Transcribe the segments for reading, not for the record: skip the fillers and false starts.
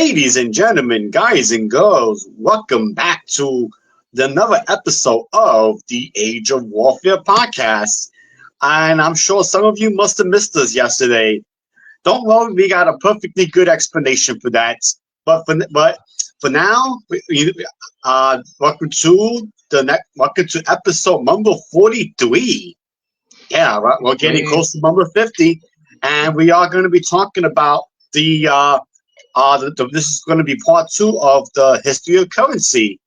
Ladies and gentlemen, guys and girls, welcome back to another episode of the Age of Warfare podcast. And I'm sure some of you must have missed us yesterday. Don't worry, we got a perfectly good explanation for that. But for now, welcome to episode number 43. Yeah, right, we're getting close to number 50, and we are going to be talking about this is going to be part 2 of the history of currency.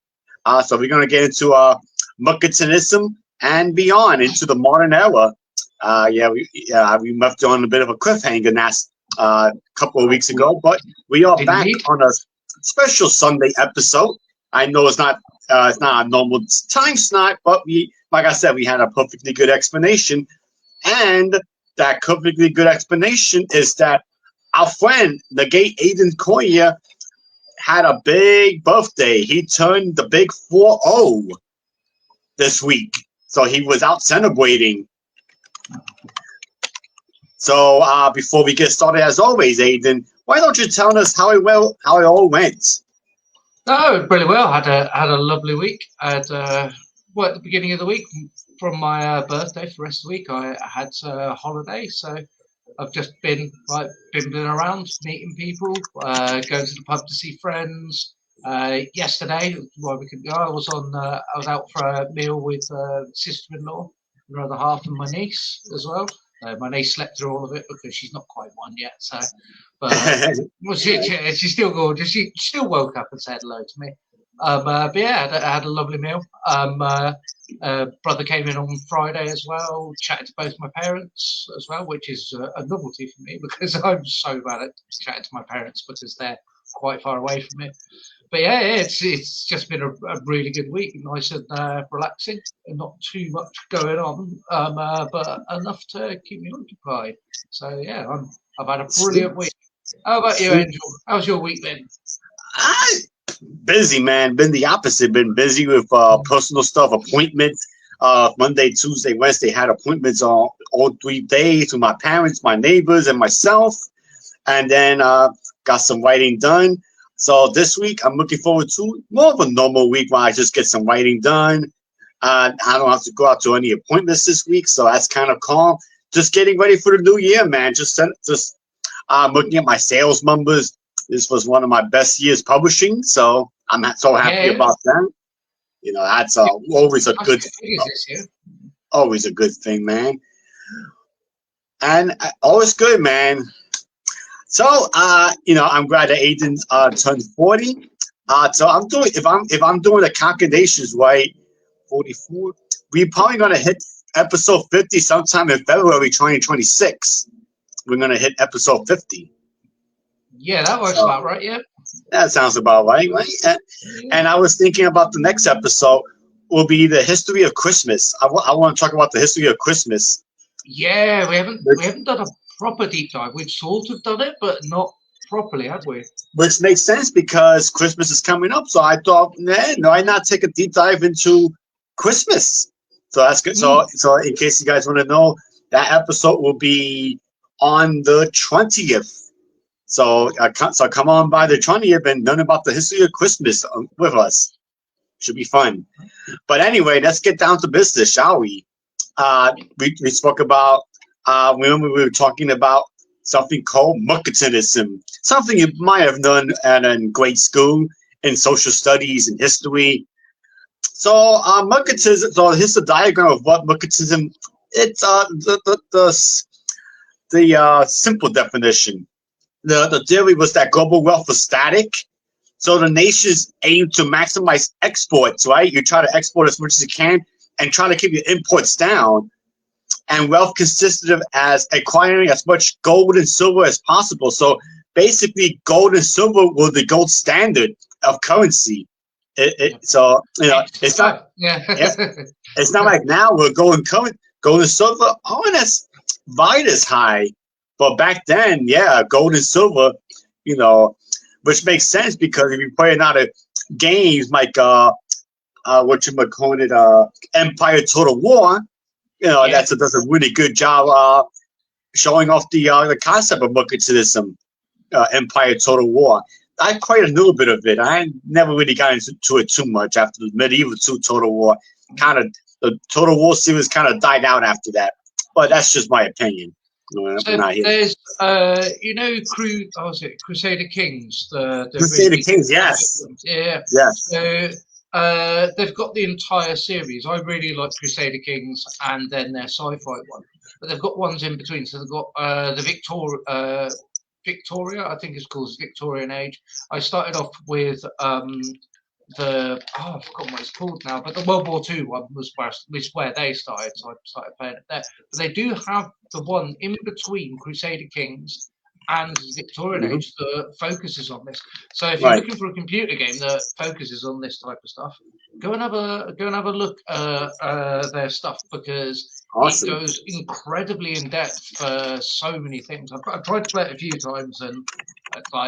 So we're going to get into mercantilism and beyond into the modern era. We left on a bit of a cliffhanger last couple of weeks ago, but we are back on a special Sunday episode. I know it's not a normal time slot, but like I said, we had a perfectly good explanation, and that perfectly good explanation is that our friend, the gay Aiden Koya, had a big birthday. He turned the big 4-0 this week. So he was out celebrating. So before we get started, as always, Aiden, why don't you tell us how it all went? Oh, really well. Had a lovely week. I had at the beginning of the week from my birthday for the rest of the week. I had a holiday, so I've just been bimbling around, meeting people, going to the pub to see friends. Yesterday, I was out for a meal with sister-in-law, and her other half, and my niece as well. My niece slept through all of it because she's not quite one yet. So, but she's still gorgeous. She still woke up and said hello to me. But yeah, I had a lovely meal. Brother came in on Friday as well, chatted to both my parents as well, which is a novelty for me because I'm so bad at chatting to my parents because they're quite far away from me. But yeah, it's just been a really good week, nice and relaxing, and not too much going on, but enough to keep me occupied. So yeah, I've had a brilliant week. How about you, Angel? How's your week been? Busy, man. Been the opposite. Been busy with personal stuff, appointments. Monday, Tuesday, Wednesday had appointments on all 3 days with my parents, my neighbors, and myself. And then got some writing done. So this week, I'm looking forward to more of a normal week where I just get some writing done. I don't have to go out to any appointments this week, so that's kind of calm. Just getting ready for the new year, man. Just looking at my sales numbers. This was one of my best years publishing, so I'm so happy about that. You know, that's always a good thing, man. And always good, man. So, I'm glad that Aiden turned 40. So I'm doing if I'm doing the calculations right, 44. We're probably gonna hit episode 50 sometime in February 2026. We're gonna hit episode 50. Yeah, that works about right. Yeah, that sounds about right? And I was thinking about the next episode will be the history of Christmas. I want to talk about the history of Christmas. Yeah, we haven't done a proper deep dive. We've sort of done it, but not properly, have we? Which makes sense because Christmas is coming up. So I thought, why not take a deep dive into Christmas? So that's good. So in case you guys want to know, that episode will be on the 20th. So come on by the 20th and learn about the history of Christmas with us. Should be fun. But anyway, let's get down to business, shall we? We spoke about, remember we were talking about something called mercantilism, something you might have learned in grade school in social studies and history. So mercantilism, so here's the diagram of what mercantilism, it's the simple definition. The theory was that global wealth was static. So the nations aim to maximize exports, right? You try to export as much as you can and try to keep your imports down. And wealth consisted of as acquiring as much gold and silver as possible. So basically, gold and silver were the gold standard of currency. It's not it's not like now we're gold and silver. Oh, that's right as high. But back then, gold and silver, which makes sense because if you're playing out of games like Empire Total War, does a really good job showing off the concept of mercantilism, Empire Total War. I quite a little bit of it. I never really got into it too much after the Medieval 2 Total War. The Total War series kind of died out after that. But that's just my opinion. So I'm not here. there's, was it Crusader Kings? The Crusader really Kings, yes. yeah. Yes. So they've got the entire series. I really like Crusader Kings and then their sci-fi one, but they've got ones in between. So they've got the Victoria, I think it's called Victorian Age. I started off with I've forgotten what it's called now, but the World War II one was where they started, so I started playing it there. But they do have the one in between Crusader Kings and Victorian Age that focuses on this. So if you're looking for a computer game that focuses on this type of stuff, go and have a look at their stuff, because Awesome. it goes incredibly in depth for so many things. I've tried to play it a few times, and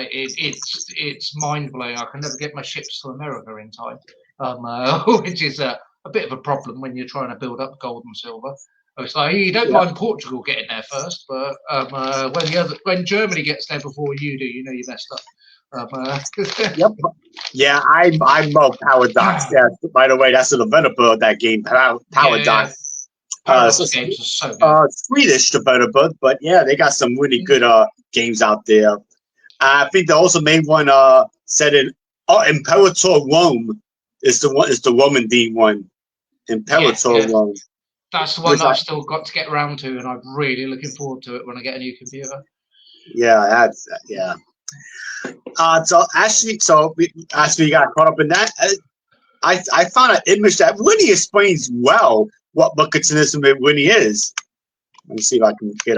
it's mind blowing. I can never get my ships to America in time, which is a bit of a problem when you're trying to build up gold and silver. It's like you don't mind Portugal getting there first, but when Germany gets there before you do, you know you messed up. Yep. Yeah, I love Paradox. Yeah, by the way, that's the developer of that game, Paradox. Paradox games are so good. Swedish developer, but yeah, they got some really good games out there. I think they also made one set in Imperator Rome is the Roman D one. Imperator Rome. That's the one that I've still got to get around to, and I'm really looking forward to it when I get a new computer. Yeah, so after we got caught up in that, I found an image that really explains well what mercantilism really is. Let me see if I can get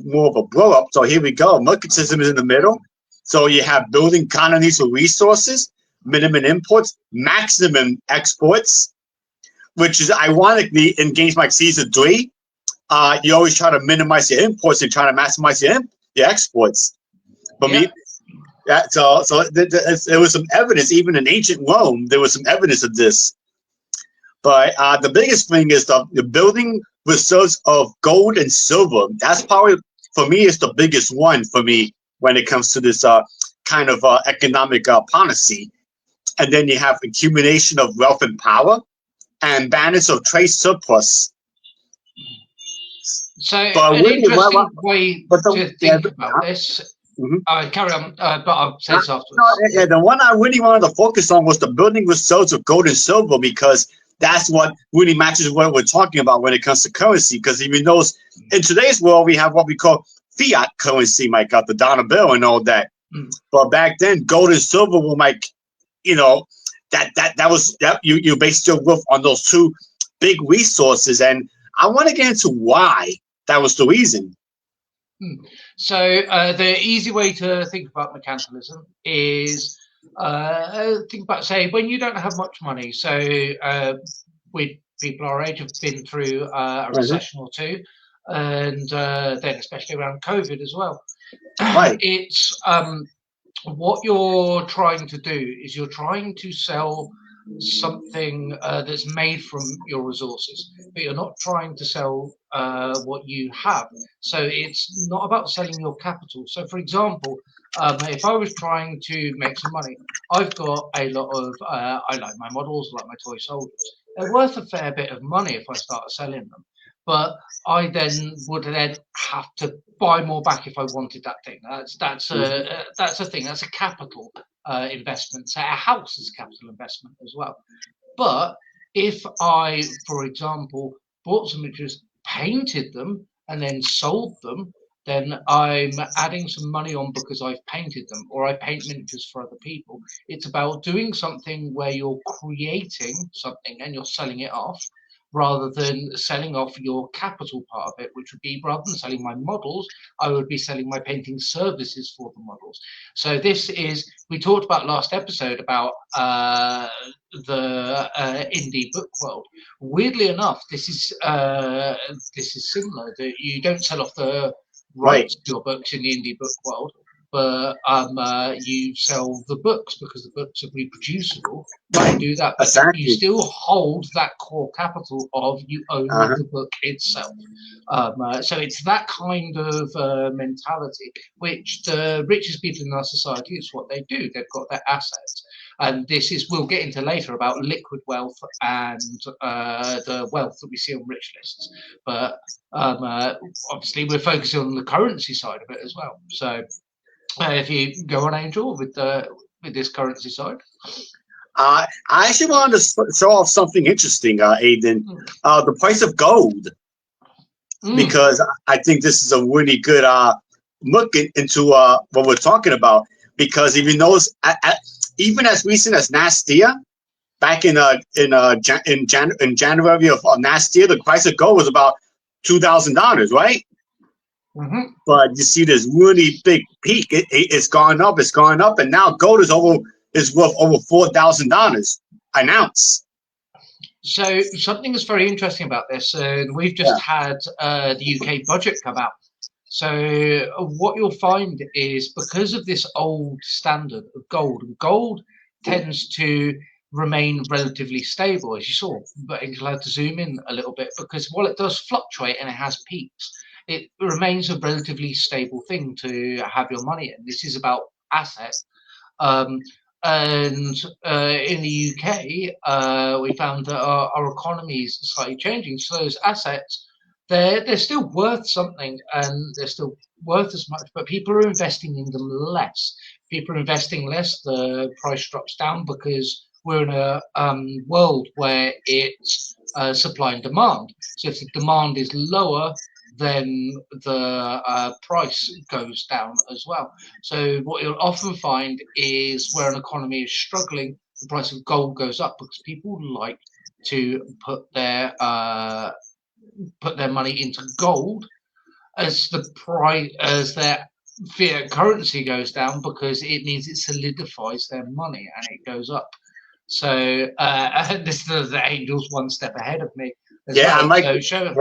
more of a blow up. So here we go. Mercantilism is in the middle. So you have building colonies with resources, minimum imports, maximum exports, which is ironically in games like Season 3, you always try to minimize your imports and try to maximize your exports. But there was some evidence, even in ancient Rome, there was some evidence of this. But the biggest thing is the building reserves of gold and silver. That's probably, for me, is the biggest one for me when it comes to this kind of economic policy. And then you have accumulation of wealth and power and balance of trade surplus. So an interesting way to think about this. Carry on, but I'll say this afterwards. The one I really wanted to focus on was the building reserves of gold and silver, because that's what really matches what we're talking about when it comes to currency. Because even though in today's world we have what we call fiat currency, like the dollar bill and all that, but back then gold and silver were like, that was you based your wealth on those two big resources, and I want to get into why that was the reason. So the easy way to think about mercantilism is think about, say, when you don't have much money. So we people our age have been through a recession or two, and then especially around COVID as well. Right. It's what you're trying to do is you're trying to sell something that's made from your resources, but you're not trying to sell what you have. So it's not about selling your capital. So for example, if I was trying to make some money, I've got a lot of I like my models, like my toy soldiers. They're worth a fair bit of money if I start selling them, but I would have to buy more back if I wanted that thing. That's a thing. That's a capital investment. So a house is a capital investment as well. But if I, for example, bought some images, painted them, and then sold them, then I'm adding some money on because I've painted them, or I paint miniatures for other people. It's about doing something where you're creating something and you're selling it off, rather than selling off your capital part of it, which would be, rather than selling my models, I would be selling my painting services for the models. So this is, we talked about last episode about the indie book world. Weirdly enough, this is similar. That you don't sell off the rights to your books in the indie book world. but you sell the books because the books are reproducible. You can do that, but you Exactly. still hold that core capital of you own the book itself. So it's that kind of mentality, which the richest people in our society, it's what they do. They've got their assets. And this is, we'll get into later about liquid wealth and the wealth that we see on rich lists. But obviously, we're focusing on the currency side of it as well. So if you go on, Angel, with this currency side. I actually wanted to show off something interesting, Aiden. The price of gold. Because I think this is a really good look into what we're talking about. Because if you notice, even as recent as last year, back in January of last year, the price of gold was about $2,000, right? Mm-hmm. But you see this really big peak. It's gone up, and now gold is worth over $4,000 an ounce. So something that's very interesting about this, we've just had the UK budget come out. So what you'll find is, because of this old standard of gold tends to remain relatively stable, as you saw. But you'll have to zoom in a little bit, because while it does fluctuate and it has peaks, it remains a relatively stable thing to have your money in. This is about asset. And in the UK, we found that our economy is slightly changing. So those assets, they're still worth something, and they're still worth as much, but people are investing in them less. People are investing less, the price drops down, because we're in a world where it's supply and demand. So if the demand is lower, then the price goes down as well. So what you'll often find is, where an economy is struggling, the price of gold goes up, because people like to put their money into gold as their fiat currency goes down, because it means it solidifies their money and it goes up. So this is the Angels one step ahead of me as well. I might. So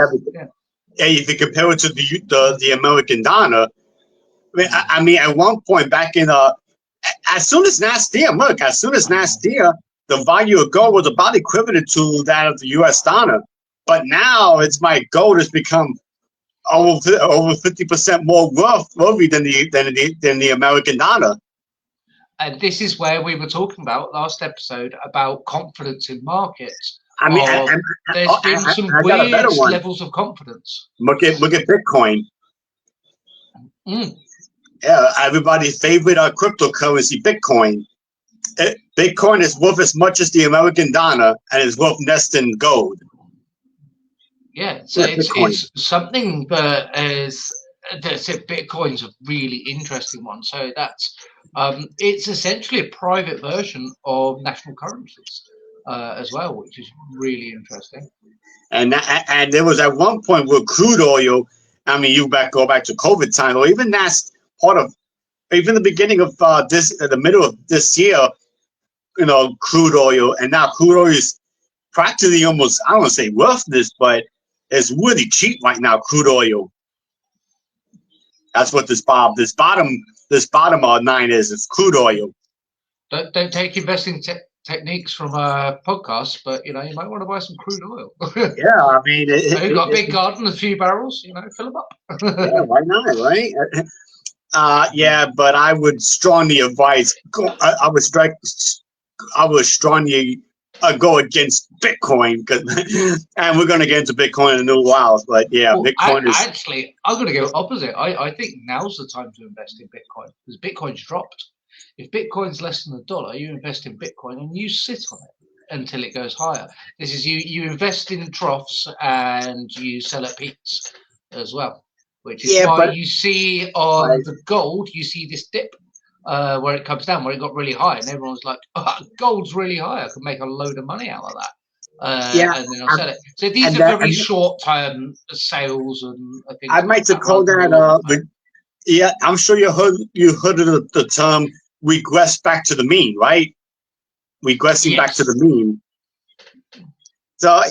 if you compare it to the American dollar, I mean, at one point back in as soon as last year, the value of gold was about equivalent to that of the U.S. dollar. But now it's gold has become over 50% more worthy than the American dollar. And this is where we were talking about last episode about confidence in markets. I mean, there's been some weird levels of confidence. Look at Bitcoin. Yeah, everybody's favorite cryptocurrency, Bitcoin. Bitcoin is worth as much as the American dollar, and is worth less than gold. Yeah, so it's something that is. Bitcoin's a really interesting one. So that's it's essentially a private version of national currencies as well, which is really interesting. And there was at one point where crude oil. I mean, go back to COVID time, or even that's part of, even the beginning of the middle of this year, crude oil, and now crude oil is practically almost, I don't want to say worthless, but it's really cheap right now, crude oil. That's what this bottom line is. It's crude oil. Don't take investing techniques from a podcast, but you might want to buy some crude oil. Yeah, I mean, you've got a big garden, a few barrels, fill them up. Yeah, why not, right? But I would strongly advise. I would strongly go against Bitcoin, and we're going to get into Bitcoin in a little while. But yeah, Bitcoin is actually. I'm going to go opposite. I think now's the time to invest in Bitcoin, because Bitcoin's dropped. If Bitcoin's less than $1, you invest in Bitcoin and you sit on it until it goes higher. This is you invest in troughs and you sell at peaks as well, which is why you see on the gold, you see this dip where it comes down, where it got really high, and everyone's like, oh, gold's really high, I can make a load of money out of that. And then I'll sell it. So these are very short-term sales and things. I'd like to call that. I'm sure you heard of the term regress back to the mean, right? Regressing back to the mean. So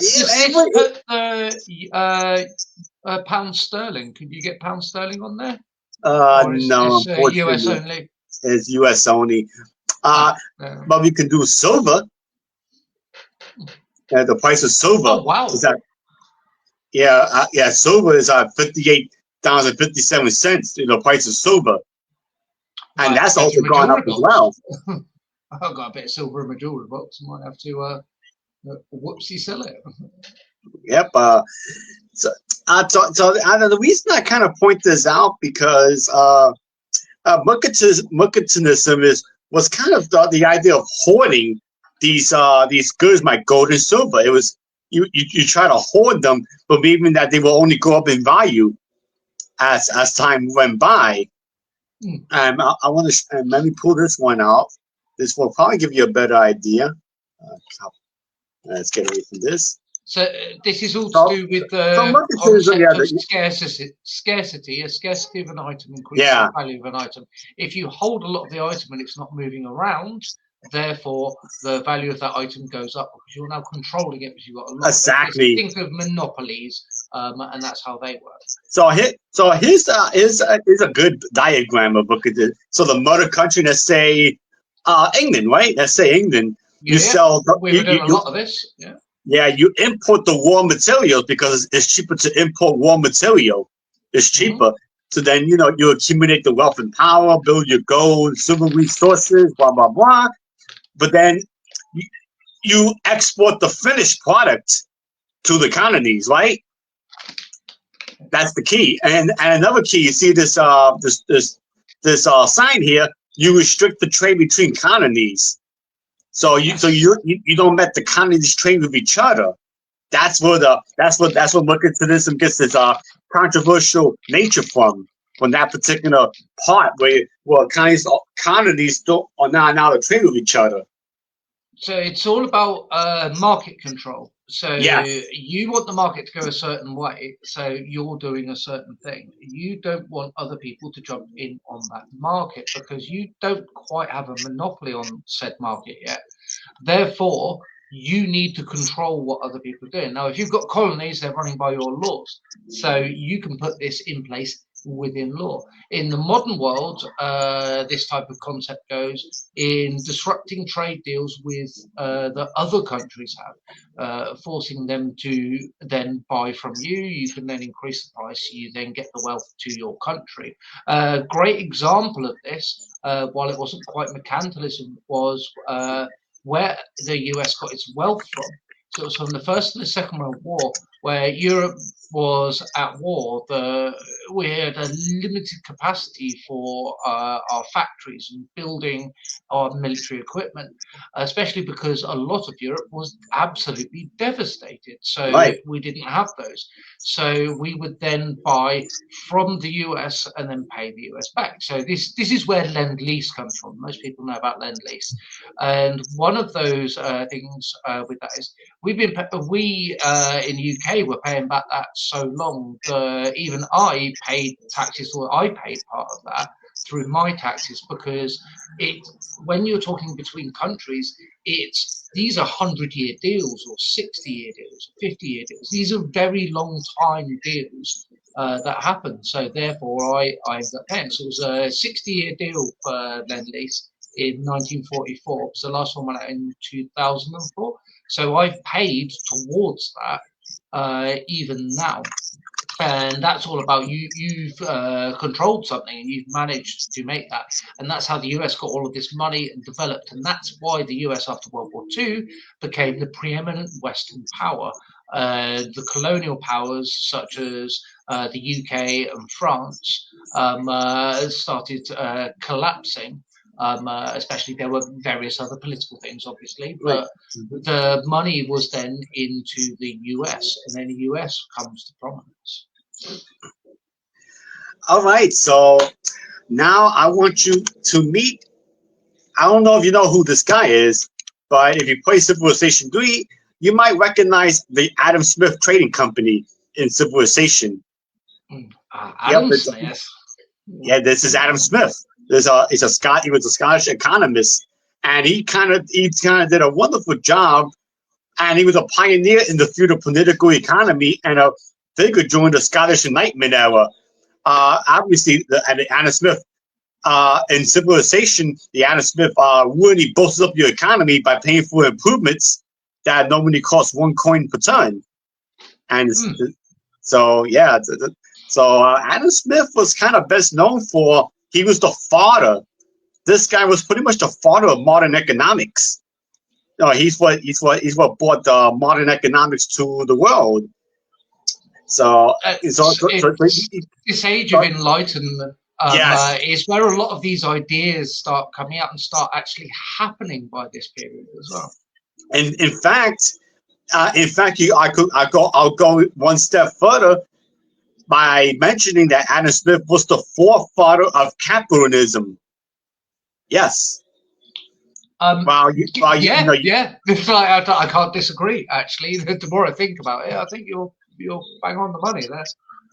pound sterling. Could you get pound sterling on there? Or is No, this US unfortunately, only? it's U.S. only. Ah, But we can do silver. The price of silver oh wow, is at silver is at $58.57. The price of silver, and well, that's go to also my gone up jewelry as box. well. I've got a bit of silver in my jewelry box. I might have to whoopsie sell it. Yep. The reason I kind of point this out because mercantilism was kind of the idea of hoarding these goods like gold and silver. It was you try to hoard them, believing that they will only go up in value as time went by. Hmm. I want to let me pull this one out. This will probably give you a better idea. Let's get away from this. So this is all to So, do with so the mercantilism, concept of scarcity. A scarcity of an item increases yeah, the value of an item. If you hold a lot of the item and it's not moving around, therefore the value of that item goes up because you're now controlling it because you've got a lot of it. exactly. Think of monopolies, and that's how they work. Here's a good diagram of look at this. So the mother country, let's say England, right? Let's say England. You Yeah, sell we were doing a lot of this. Yeah. yeah, you import the raw materials because it's cheaper to import raw material. It's Mm-hmm. cheaper. So then you accumulate the wealth and power, build your gold, silver resources, blah blah blah. But then you, you export the finished product to the colonies, right? That's the key. And another key, you see this sign here. You restrict the trade between colonies. So Yes. you don't let the colonies trade with each other. That's what mercantilism gets its controversial nature from that particular part where colonies don't are not allowed to trade with each other. So it's all about market control. So Yes, you want the market to go a certain way, so you're doing a certain thing. You don't want other people to jump in on that market because you don't quite have a monopoly on said market yet. Therefore, you need to control what other people are doing. Now, if you've got colonies, they're running by your laws. So you can put this in place within law. In the modern world, this type of concept goes in disrupting trade deals with that other countries have, forcing them to then buy from you. You can then increase the price. You then get the wealth to your country. A great example of this, while it wasn't quite mercantilism, was where the US got its wealth from. So it was from the First and the Second World War, where Europe was at war. We had a limited capacity for our factories and building our military equipment, especially because a lot of Europe was absolutely devastated. So right. we didn't have those. So we would then buy from the US and then pay the US back. So this is where Lend Lease comes from. Most people know about Lend Lease. And one of those things with that is we in the UK were paying back that so long. Even I paid taxes, or I paid part of that through my taxes because when you're talking between countries, these are 100-year deals or 60-year deals, 50-year deals. These are very long time deals that happen. So therefore, I ended up paying. So it was a 60-year deal for Lend Lease in 1944. So the last one went out in 2004. So I've paid towards that even now. And that's all about you've controlled something and you've managed to make that. And that's how the US got all of this money and developed. And that's why the US after World War II became the preeminent Western power. The colonial powers such as the UK and France started collapsing. Especially there were various other political things, obviously, Right. but the money was then into the US, and then the US comes to prominence. All right. So now I want you to meet. I don't know if you know who this guy is, but if you play Civilization 3, you might recognize the Adam Smith Trading Company in Civilization. Yep. Adam Smith. Yeah, this is Adam Smith. He's a Scot. He was a Scottish economist, and he kind of did a wonderful job. And he was a pioneer in the field of political economy and a figure during the Scottish Enlightenment era. obviously, Adam Smith, in civilization, the Adam Smith really bolsters up your economy by paying for improvements that normally cost 1 coin per ton. And so, yeah, so Adam Smith was kind of best known for, he was the father. This guy was pretty much the father of modern economics. No, he's what brought modern economics to the world. So, this age of enlightenment yes, is where a lot of these ideas start coming out and start actually happening by this period as well. and in fact, I'll go one step further by mentioning that Adam Smith was the forefather of capitalism. Yes. Yeah. It's like, I can't disagree. Actually, the more I think about it, I think you're bang on the money there.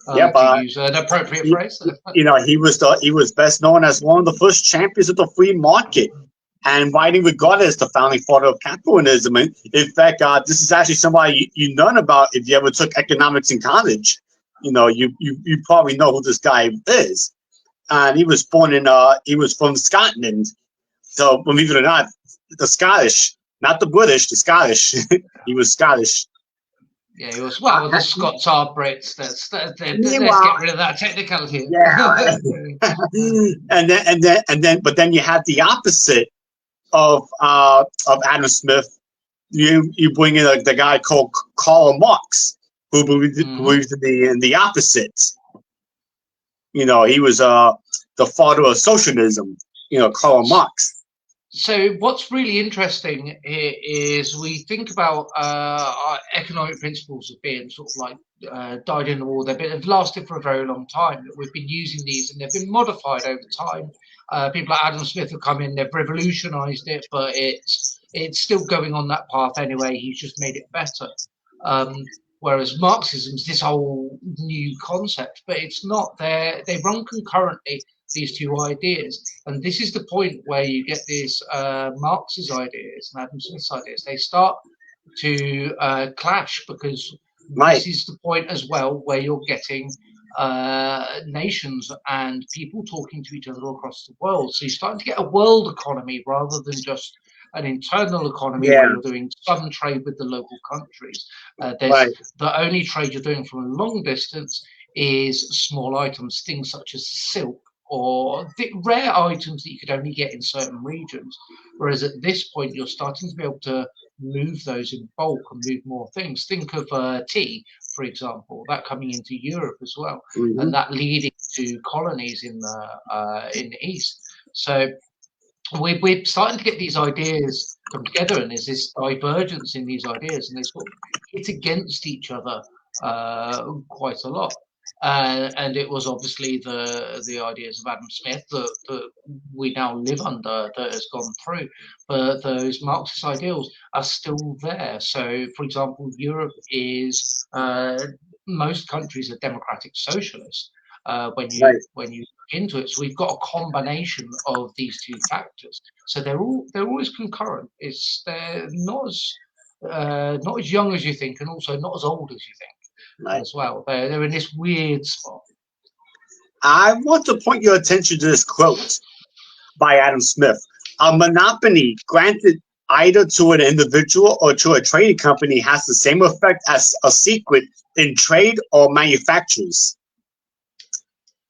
To use an appropriate phrase. He was best known as one of the first champions of the free market, and widely regarded as the founding father of capitalism. And in fact, this is actually somebody you learn about if you ever took economics in college. You probably know who this guy is. And he was from Scotland. So believe it or not, the Scottish, not the British, the Scottish. He was Scottish. Yeah, he was. Well, the Scots are Brits. Let's get rid of that technicality. Yeah. But then you had the opposite of Adam Smith. You bring in the guy called Karl Marx, who believed in the opposite. He was the father of socialism. Karl Marx. So what's really interesting here is we think about our economic principles as being sort of like died in the war. They've lasted for a very long time. We've been using these and they've been modified over time. People like Adam Smith have come in, they've revolutionized it, but it's still going on that path anyway. He's just made it better. Whereas Marxism's this whole new concept, but it's not there. They run concurrently, these two ideas. And this is the point where you get these Marx's ideas and Adam Smith's ideas. They start to clash because this is the point as well where you're getting nations and people talking to each other across the world. So you're starting to get a world economy rather than just an internal economy where you're doing some trade with the local countries. The only trade you're doing from a long distance is small items, things such as silk, or the rare items that you could only get in certain regions. Whereas at this point, you're starting to be able to move those in bulk and move more things. Think of tea, for example, that coming into Europe as well, and that leading to colonies in the East. So we're starting to get these ideas come together, and there's this divergence in these ideas, and they sort of hit against each other quite a lot. And it was obviously the ideas of Adam Smith that we now live under that has gone through, but those Marxist ideals are still there. So, for example, Europe is most countries are democratic socialist when you look into it. So we've got a combination of these two factors. So they're always concurrent. They're not as young as you think, and also not as old as you think. As well, they're in this weird spot. I want to point your attention to this quote by Adam Smith. A monopoly granted either to an individual or to a trading company has the same effect as a secret in trade or manufactures.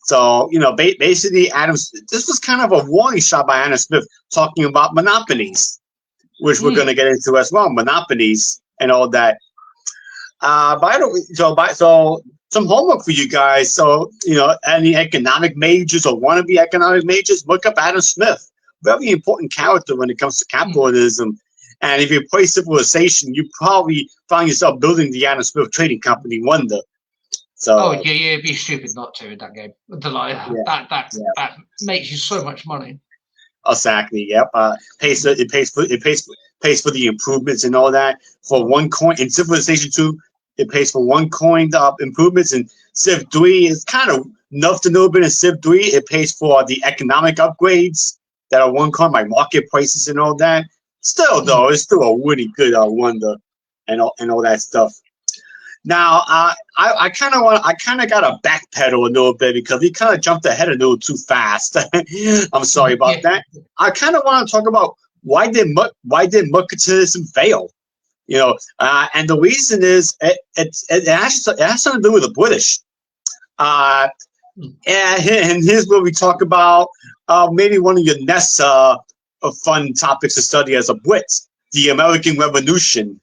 So, basically, this was kind of a warning shot by Adam Smith talking about monopolies, which we're going to get into as well, monopolies and all that. So some homework for you guys. So, any economic majors or wannabe economic majors, look up Adam Smith. Very important character when it comes to capitalism. And if you play Civilization, you probably find yourself building the Adam Smith Trading Company Wonder. So, it'd be stupid not to in that game. That makes you so much money. Exactly. Yep. It pays for the improvements and all that. For 1 coin in Civilization 2, it pays for 1 coin improvements. In Civ 3, it's kind of enough to know a bit. In Civ 3, it pays for the economic upgrades that are 1 coin, like market prices and all that. Still, though, it's still a really good wonder and all that stuff. Now, I kind of got to backpedal a little bit because we kind of jumped ahead a little too fast. I'm sorry about Yeah. that. I kind of want to talk about why did mercantilism fail? And the reason is it has something to do with the British. Uh, and here's where we talk about maybe one of your next fun topics to study as a Brit, the American Revolution.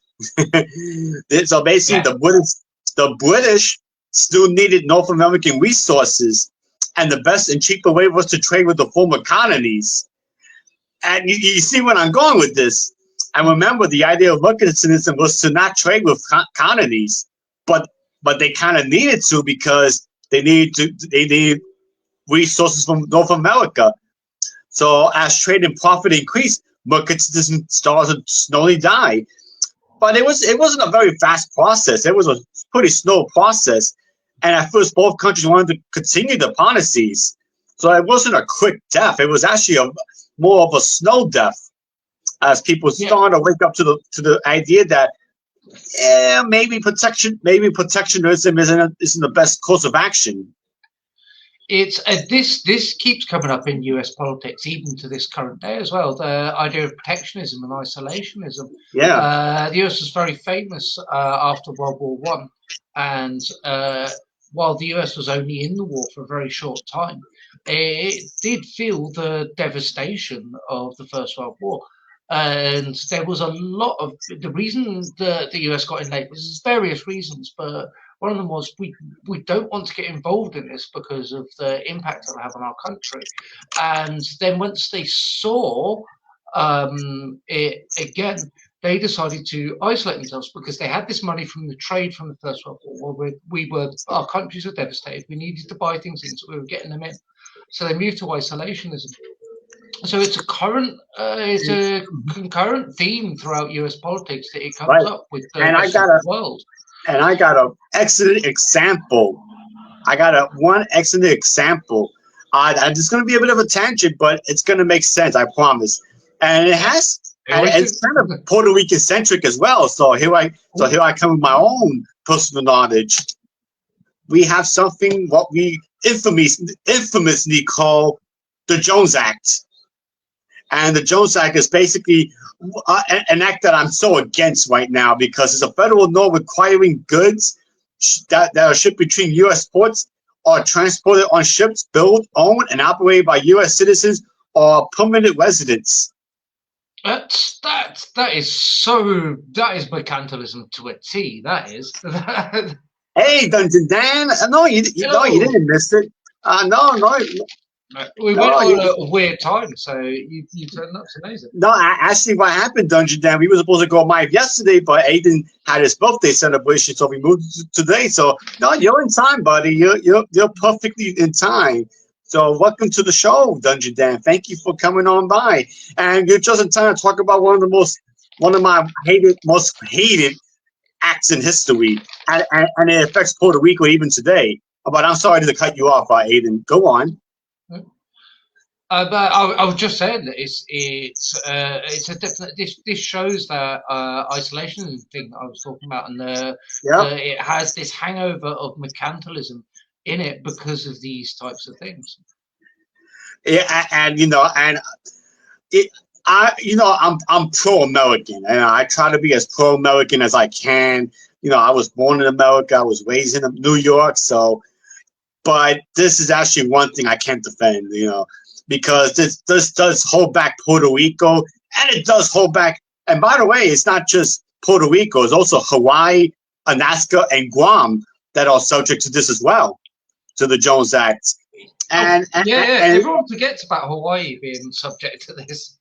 So basically, Yeah. the British still needed North American resources, and the best and cheaper way was to trade with the former colonies. And you see where I'm going with this. And remember, the idea of mercantilism was to not trade with colonies, but they kind of needed to because they needed resources from North America. So as trade and profit increased, mercantilism started to slowly die. But it wasn't a very fast process. It was a pretty slow process. And at first, both countries wanted to continue the policies. So it wasn't a quick death. It was actually more of a slow death as people Yeah. started to wake up to the idea that maybe protectionism isn't the best course of action. It's this keeps coming up in US politics even to this current day as well. The idea of protectionism and isolationism. Yeah. The US was very famous after World War One, and while the US was only in the war for a very short time, it did feel the devastation of the First World War. And there was a lot of the reason the US got in late was various reasons, but one of them was we don't want to get involved in this because of the impact it'll have on our country. And then once they saw it again, they decided to isolate themselves because they had this money from the trade from the First World War. Where our countries were devastated. We needed to buy things in, so we were getting them in. So they moved to isolationism. So it's a concurrent theme throughout US politics that it comes up with the rest of the world. And I got an excellent example. One excellent example. It's going to be a bit of a tangent, but it's going to make sense, I promise. And it's kind of Puerto Rican centric as well. So here I come with my own personal knowledge. We have something what we infamously call the Jones Act. And the Jones Act is basically an act that I'm so against right now because it's a federal law requiring goods that are shipped between U.S. ports or transported on ships built, owned, and operated by U.S. citizens or permanent residents. That is mercantilism to a T. That is. Hey, Dungeon Dan. No, you didn't miss it. No. We went on a weird time, so you turned up. It's amazing. No, actually, what happened, Dungeon Dan? We were supposed to go live yesterday, but Aiden had his birthday celebration, so we moved today. So no, you're in time, buddy. You're perfectly in time. So welcome to the show, Dungeon Dan. Thank you for coming on by, and you're just in time to talk about one of my most hated acts in history, and it affects Puerto Rico even today. But I'm sorry to cut you off, Aiden. Go on. But I was just saying that it's a definite. This shows that isolation thing I was talking about, and it has this hangover of mercantilism in it because of these types of things. Yeah, and I'm pro-American, and I try to be as pro-American as I can. I was born in America, I was raised in New York, but this is actually one thing I can't defend, because this does hold back Puerto Rico, and it does hold back. And by the way, it's not just Puerto Rico; it's also Hawaii, Alaska, and Guam that are subject to this as well, to the Jones Act. And everyone forgets about Hawaii being subject to this.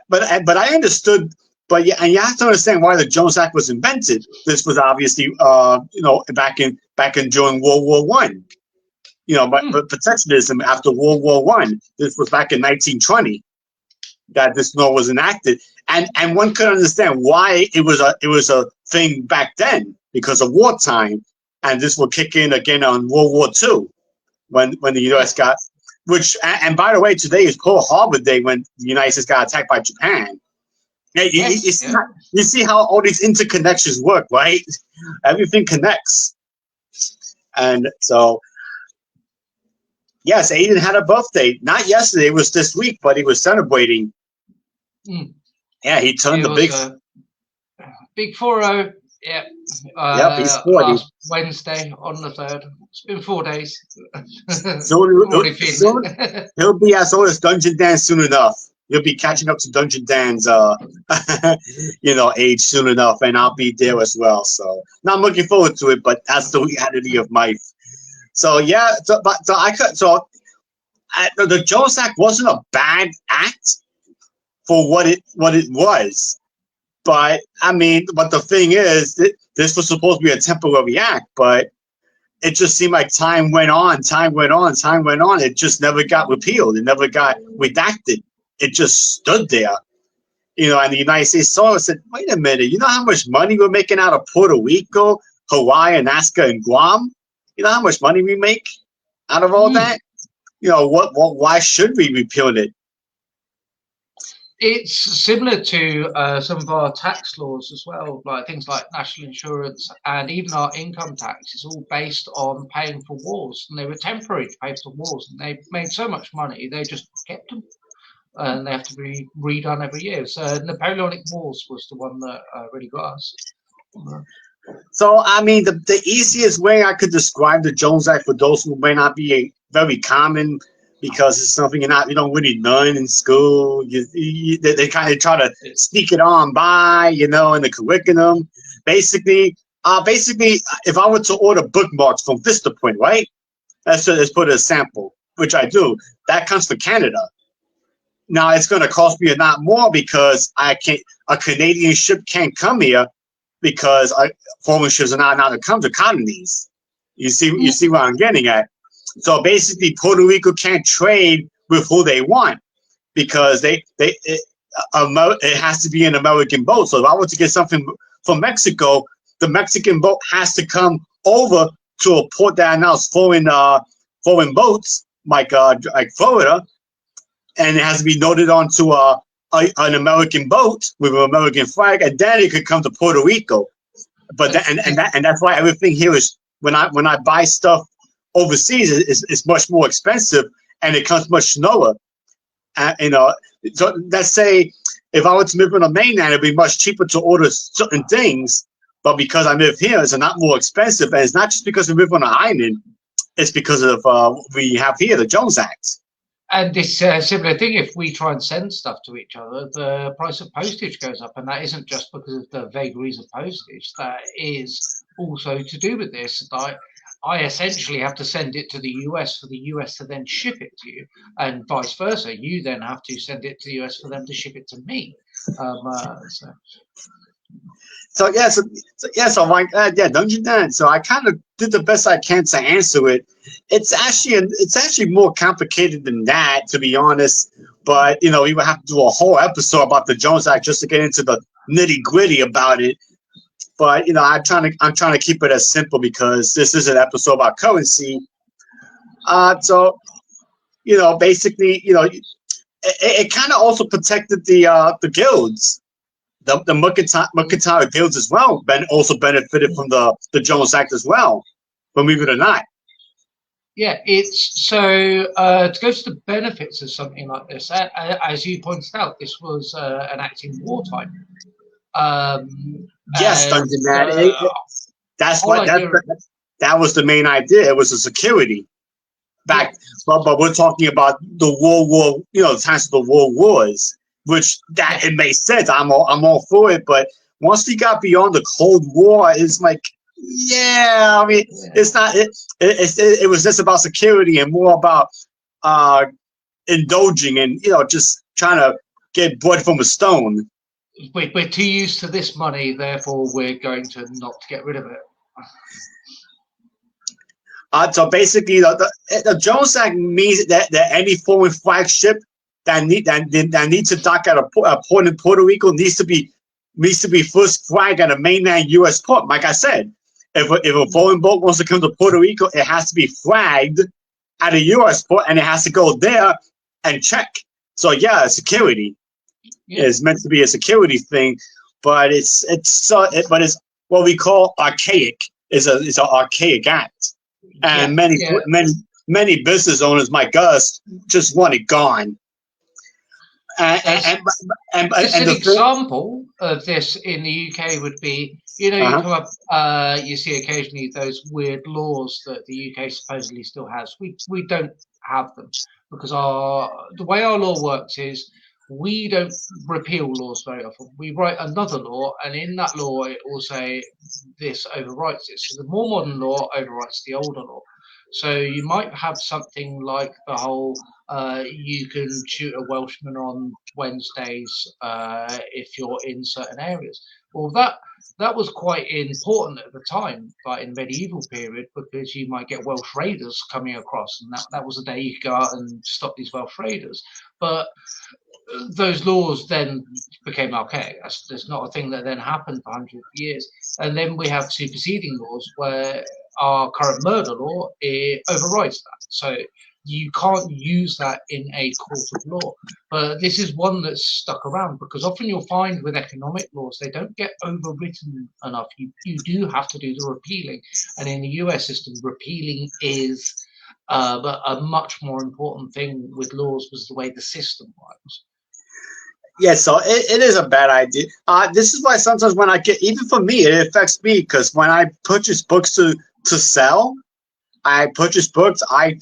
But I understood. But yeah, and you have to understand why the Jones Act was invented. This was obviously, back in during World War One. But protectionism after World War One. This was back in 1920 that this law was enacted, and one could understand why it was a thing back then because of wartime, and this will kick in again on World War II when the U.S. got. Which, and by the way, today is Pearl Harbor Day when the United States got attacked by Japan. Yeah, Yes, yeah. you see how all these interconnections work, right? Everything connects. And so, yes, Aiden had a birthday. Not yesterday, it was this week, but he was celebrating. Mm. Yeah, he turned It the was big. a big 4-0. Yeah. Yep, he's 40. Last Wednesday on the 3rd. It's been 4 days. Soon, I'm already feeling soon it. he'll be as old as Dungeon Dan soon enough. He'll be catching up to Dungeon Dan's, age soon enough, and I'll be there as well. So, now I'm looking forward to it, but that's the reality of life. So yeah, the Jones Act wasn't a bad act for what it was, but I mean, but the thing is, this was supposed to be a temporary act, but it just seemed like time went on, time went on, time went on. It just never got repealed. It never got redacted. It just stood there. And the United States saw it and said, wait a minute, you know how much money we're making out of Puerto Rico, Hawaii, Alaska, and Guam? You know how much money we make out of all Mm. that? Why should we repeal it? It's similar to some of our tax laws as well, like things like national insurance and even our income tax is all based on paying for wars. And they were temporary to pay for wars, and they made so much money they just kept them, and they have to be redone every year. So Napoleonic Wars was the one that really got us. So, I mean, the easiest way I could describe the Jones Act for those who may not be very common, because it's something you don't really learn in school. They kind of try to sneak it on by, in the curriculum. Basically, if I were to order bookmarks from Vistaprint, right? Let's put a sample, which I do. That comes from Canada. Now it's going to cost me a lot more because a Canadian ship can't come here because foreign ships are not allowed to come to colonies. You see where I'm getting at. So basically, Puerto Rico can't trade with who they want because it has to be an American boat. So if I want to get something from Mexico, the Mexican boat has to come over to a port that allows foreign boats like Florida, and it has to be loaded onto an American boat with an American flag, and then it could come to Puerto Rico. But that's why everything here is when I buy stuff overseas, it's much more expensive and it comes much slower. So let's say if I were to live on the mainland, it'd be much cheaper to order certain things. But because I live here, it's a lot more expensive, and it's not just because we live on an island. It's because of we have here the Jones Act. And this similar thing, if we try and send stuff to each other, the price of postage goes up. And that isn't just because of the vagaries of postage. That is also to do with this. I essentially have to send it to the US for the US to then ship it to you, and vice versa. You then have to send it to the US for them to ship it to me. So I'm like, Dungeon Dan. So I kind of did the best I can to answer it. It's actually more complicated than that, to be honest. But we would have to do a whole episode about the Jones Act just to get into the nitty gritty about it. But I'm trying to keep it as simple because this is an episode about currency. So basically, it kind of also protected the guilds. The mercantile guilds as well also benefited from the Jones Act as well, believe it or not. Yeah, it's so to go to the benefits of something like this, as you pointed out, this was an act in wartime. Yes, Dungeon Man. That's what that was the main idea. It was a security back, but we're talking about the World War, times of the World Wars, which it makes sense. I'm all for it, but once we got beyond the Cold War, it's like, I mean, it's not. It was just about security and more about indulging and just trying to get blood from a stone. We're too used to this money, therefore we're going to not get rid of it. So basically, the Jones Act means that any foreign flagship that needs to dock at a port in Puerto Rico needs to be first flagged at a mainland U.S. port. Like I said, if a foreign boat wants to come to Puerto Rico, it has to be flagged at a U.S. port, and it has to go there and check. So security. Yeah. It's meant to be a security thing, but it's what we call archaic. It's an archaic act, and Yeah. many business owners, my guess, just want it gone. And As and and, just and an the thing, example of this in the UK would be, you uh-huh. come up, you see occasionally those weird laws that the UK supposedly still has. We don't have them because the way our law works is we don't repeal laws very often. We write another law, and in that law it will say this overwrites this. So the more modern law overwrites the older law. So you might have something like the whole you can shoot a Welshman on Wednesdays if you're in certain areas. Well, that was quite important at the time, like in the medieval period, because you might get Welsh raiders coming across, and that was the day you could go out and stop these Welsh raiders. But those laws then became archaic. That's not a thing that then happened for hundreds of years. And then we have superseding laws where our current murder law overrides that. So you can't use that in a court of law. But this is one that's stuck around because often you'll find with economic laws, they don't get overwritten enough. You do have to do the repealing. And in the US system, repealing is but a much more important thing with laws was the way the system works. Yeah, so it is a bad idea. This is why sometimes when I get, even for me, it affects me because when I purchase books to sell, I purchase books. I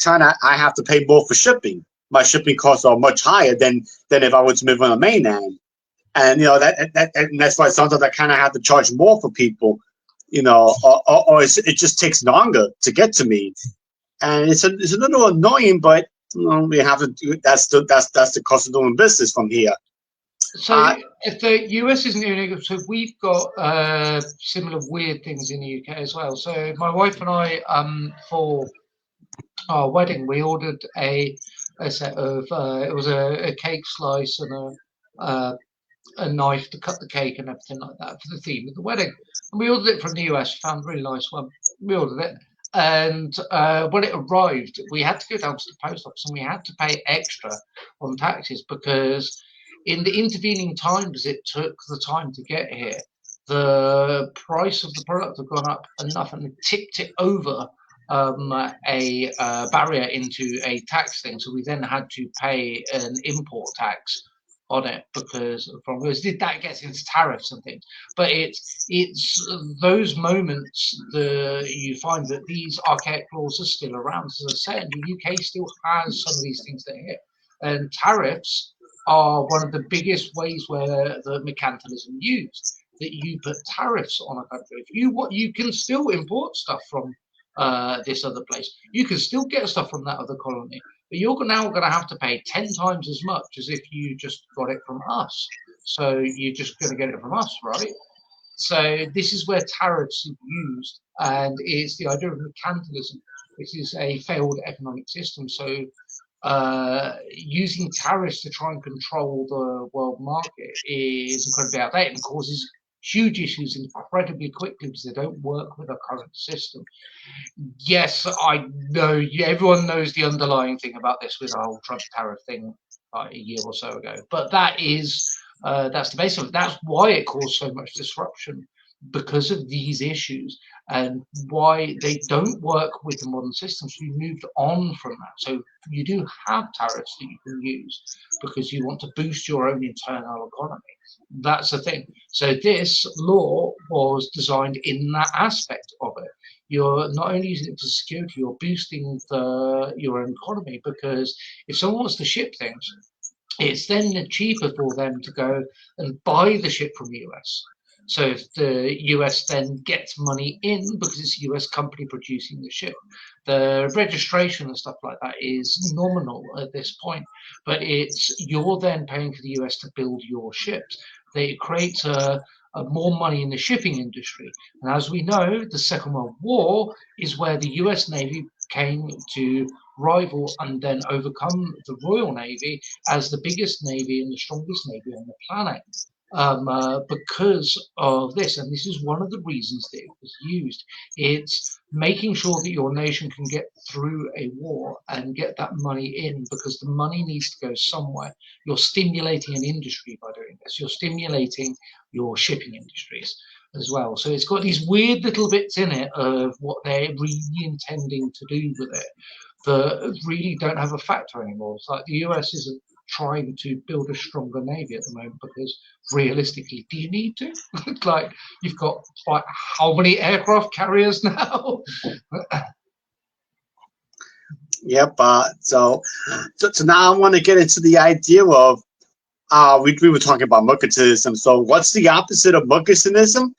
have to pay more for shipping. My shipping costs are much higher than if I was to live on the mainland, and and that's why sometimes I kind of have to charge more for people, or it just takes longer to get to me, and it's a little annoying, but we have to do. That's the cost of doing business from here. So if the US isn't doing it, so we've got similar weird things in the UK as well. So my wife and I, for our wedding, we ordered a set of it was a cake slice and a knife to cut the cake and everything like that for the theme of the wedding. And we ordered it from the US, found a really nice one. We ordered it. And when it arrived, we had to go down to the post office and we had to pay extra on taxes because in the intervening times it took the time to get here, the price of the product had gone up enough and it tipped it over a barrier into a tax thing. So we then had to pay an import tax on it because that gets into tariffs and things. But it's those moments you find that these archaic laws are still around. As I said, the UK still has some of these things that hit, and tariffs are one of the biggest ways where the mercantilism used. That you put tariffs on a country. If you can still import stuff from this other place, you can still get stuff from that other colony. But you're now going to have to pay 10 times as much as if you just got it from us. So you're just going to get it from us, right? So this is where tariffs are used, and it's the idea of mercantilism, which is a failed economic system. So using tariffs to try and control the world market is incredibly outdated and causes huge issues incredibly quickly because they don't work with our current system. Yes, I know. Everyone knows the underlying thing about this with the whole Trump tariff thing a year or so ago. But that's the base of it. That's why it caused so much disruption because of these issues and why they don't work with the modern systems. We moved on from that. So you do have tariffs that you can use because you want to boost your own internal economy. That's the thing. So this law was designed in that aspect of it. You're not only using it for security, you're boosting your own economy because if someone wants to ship things, it's then cheaper for them to go and buy the ship from the US. So if the US then gets money in because it's a US company producing the ship, the registration and stuff like that is nominal at this point, but you're then paying for the US to build your ships. They create more money in the shipping industry. And as we know, the Second World War is where the US Navy came to rival and then overcome the Royal Navy as the biggest navy and the strongest navy on the planet. because of this. And this is one of the reasons that it was used. It's making sure that your nation can get through a war and get that money in, because the money needs to go somewhere. You're stimulating an industry by doing this. You're stimulating your shipping industries as well. So it's got these weird little bits in it of what they're really intending to do with it that really don't have a factor anymore. It's like the US isn't trying to build a stronger navy at the moment, because realistically, do you need to? Like, you've got like how many aircraft carriers now? Yep. So now I want to get into the idea of we were talking about mercantilism. So what's the opposite of mercantilism?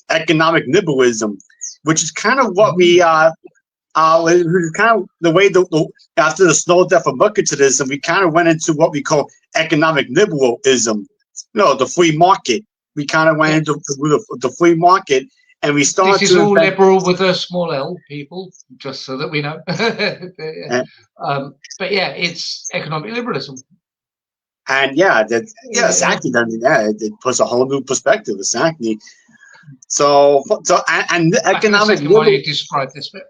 Economic liberalism, which is kind of what we kind of the way after the slow death of mercantilism, we kind of went into what we call economic liberalism. The free market. We kind of went into the free market, and we started. This is all liberal with a small L, people, just so that we know. But yeah, it's economic liberalism. And exactly. I mean, it puts a whole new perspective, exactly. So and economic liberalism. Why you describe this bit?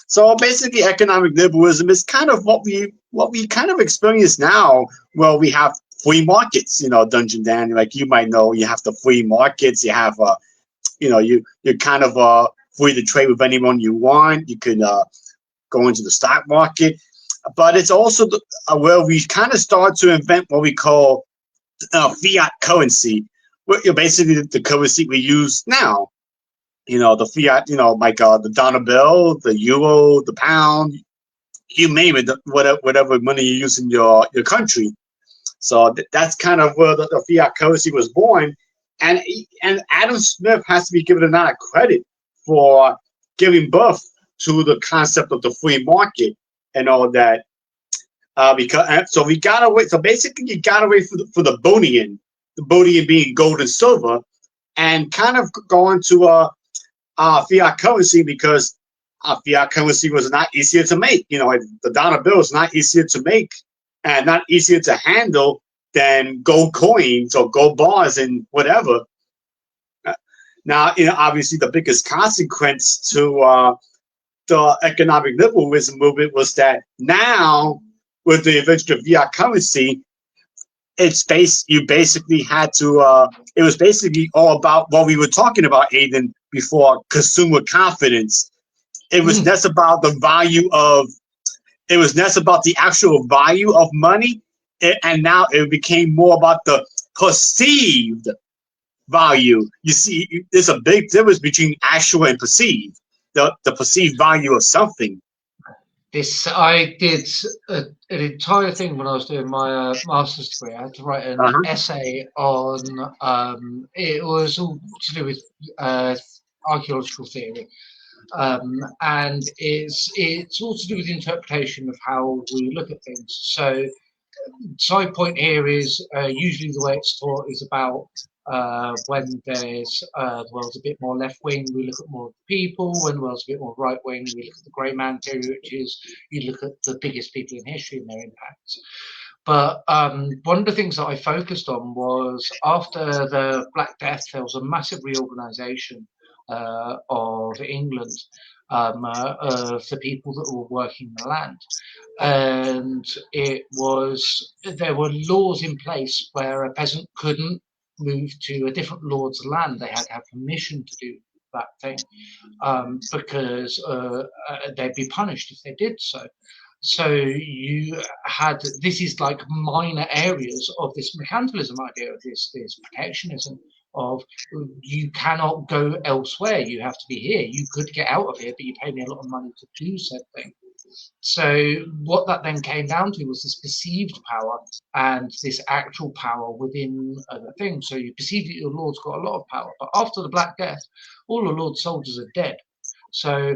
So basically, economic liberalism is kind of what we kind of experience now. Well, we have free markets, Dungeon Dan. Like you might know, you have the free markets. You have you're kind of free to trade with anyone you want. You can go into the stock market, but it's also where we kind of start to invent what we call fiat currency, basically the currency we use now. The fiat, like the dollar bill, the euro, the pound, you name it, whatever money you use in your country. So that's kind of where the fiat currency was born. And Adam Smith has to be given a lot of credit for giving birth to the concept of the free market and all that. So we got away. So basically, you got away for the bullion being gold and silver, and kind of going to fiat currency, because fiat currency was not easier to make. The dollar bill is not easier to make and not easier to handle than gold coins or gold bars and whatever. Now, obviously, the biggest consequence to the economic liberalism movement was that now, with the invention of fiat currency, you basically had to. It was basically all about what we were talking about, Aiden, before, consumer confidence. It was less about the value of. It was less about the actual value of money, and now it became more about the perceived value. You see, there's a big difference between actual and perceived. The perceived value of something. I did an entire thing when I was doing my master's degree. I had to write an essay on. It was all to do with archaeological theory, and it's all to do with interpretation of how we look at things. So, side point here is usually the way it's taught is about when there's the world's a bit more left wing, we look at more of the people. When the world's a bit more right wing, we look at the grey man theory, which is you look at the biggest people in history and their impacts. But one of the things that I focused on was after the Black Death, there was a massive reorganisation of England, of the people that were working the land. And there were laws in place where a peasant couldn't move to a different lord's land. They had to have permission to do that thing, because they'd be punished if they did so. So this is like minor areas of this mercantilism idea, of this protectionism of you cannot go elsewhere, you have to be here. You could get out of here, but you pay me a lot of money to do said thing. So what that then came down to was this perceived power and this actual power within the thing. So you perceive that your lord's got a lot of power, but after the Black Death, all the lord's soldiers are dead. So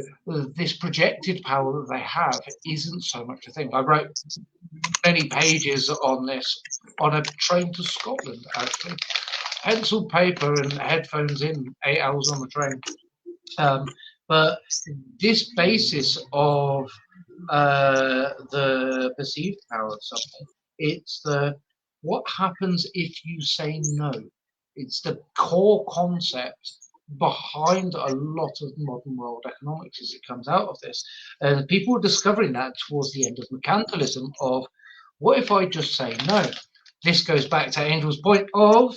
this projected power that they have isn't so much a thing. I wrote many pages on this on a train to Scotland, actually. Pencil, paper, and headphones in, 8 hours on the train. But this basis of the perceived power of something, it's the what happens if you say no? It's the core concept behind a lot of modern world economics as it comes out of this. And people are discovering that towards the end of mercantilism of, what if I just say no? This goes back to Angel's point of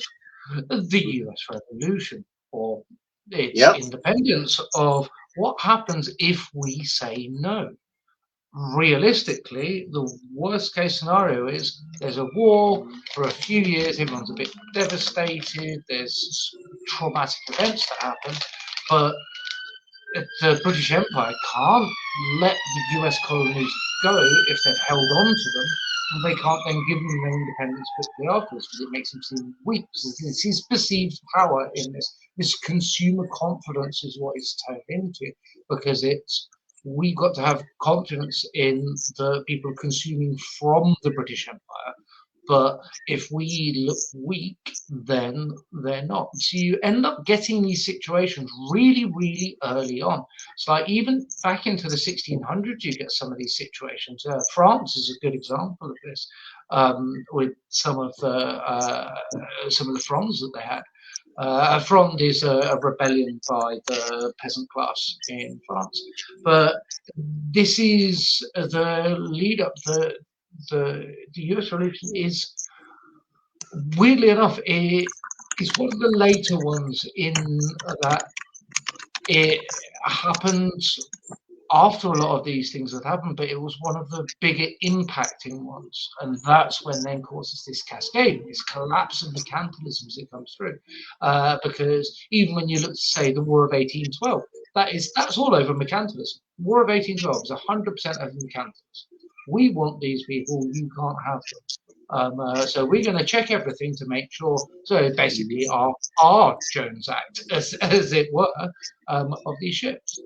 the US Revolution or its Yep. independence, of what happens if we say no. Realistically, the worst case scenario is there's a war for a few years, everyone's a bit devastated, there's traumatic events that happen, but the British Empire can't let the US colonies go if they've held on to them, and they can't then give them their independence quickly afterwards because it makes them seem weak. It's his perceived power in this. This consumer confidence is what it's turned into, because it's, we've got to have confidence in the people consuming from the British Empire. But if we look weak, then they're not. So you end up getting these situations really, really early on. It's like even back into the 1600s, you get some of these situations. France is a good example of this, with some of the frondes that they had. A fronde is a rebellion by the peasant class in France, but this is the lead up. The US Revolution is, weirdly enough, it is one of the later ones in that it happened after a lot of these things had happened, but it was one of the bigger impacting ones, and that's when then causes this cascade, this collapse of mercantilism as it comes through. Because even when you look to say the War of 1812, that's all over mercantilism. War of 1812 is 100% over mercantilism. We want these people, you can't have them. So we're going to check everything to make sure. So basically, our Jones Act, as it were, of these ships.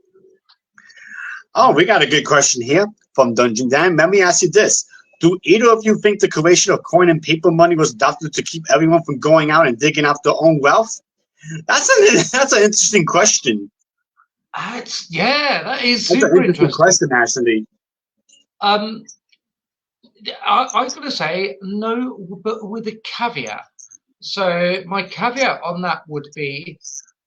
Oh, we got a good question here from Dungeon Dan. Let me ask you this. Do either of you think the creation of coin and paper money was adopted to keep everyone from going out and digging out their own wealth? That's an interesting question. That is That's super an interesting question, interesting. actually. I got to say no, but with a caveat. So my caveat on that would be,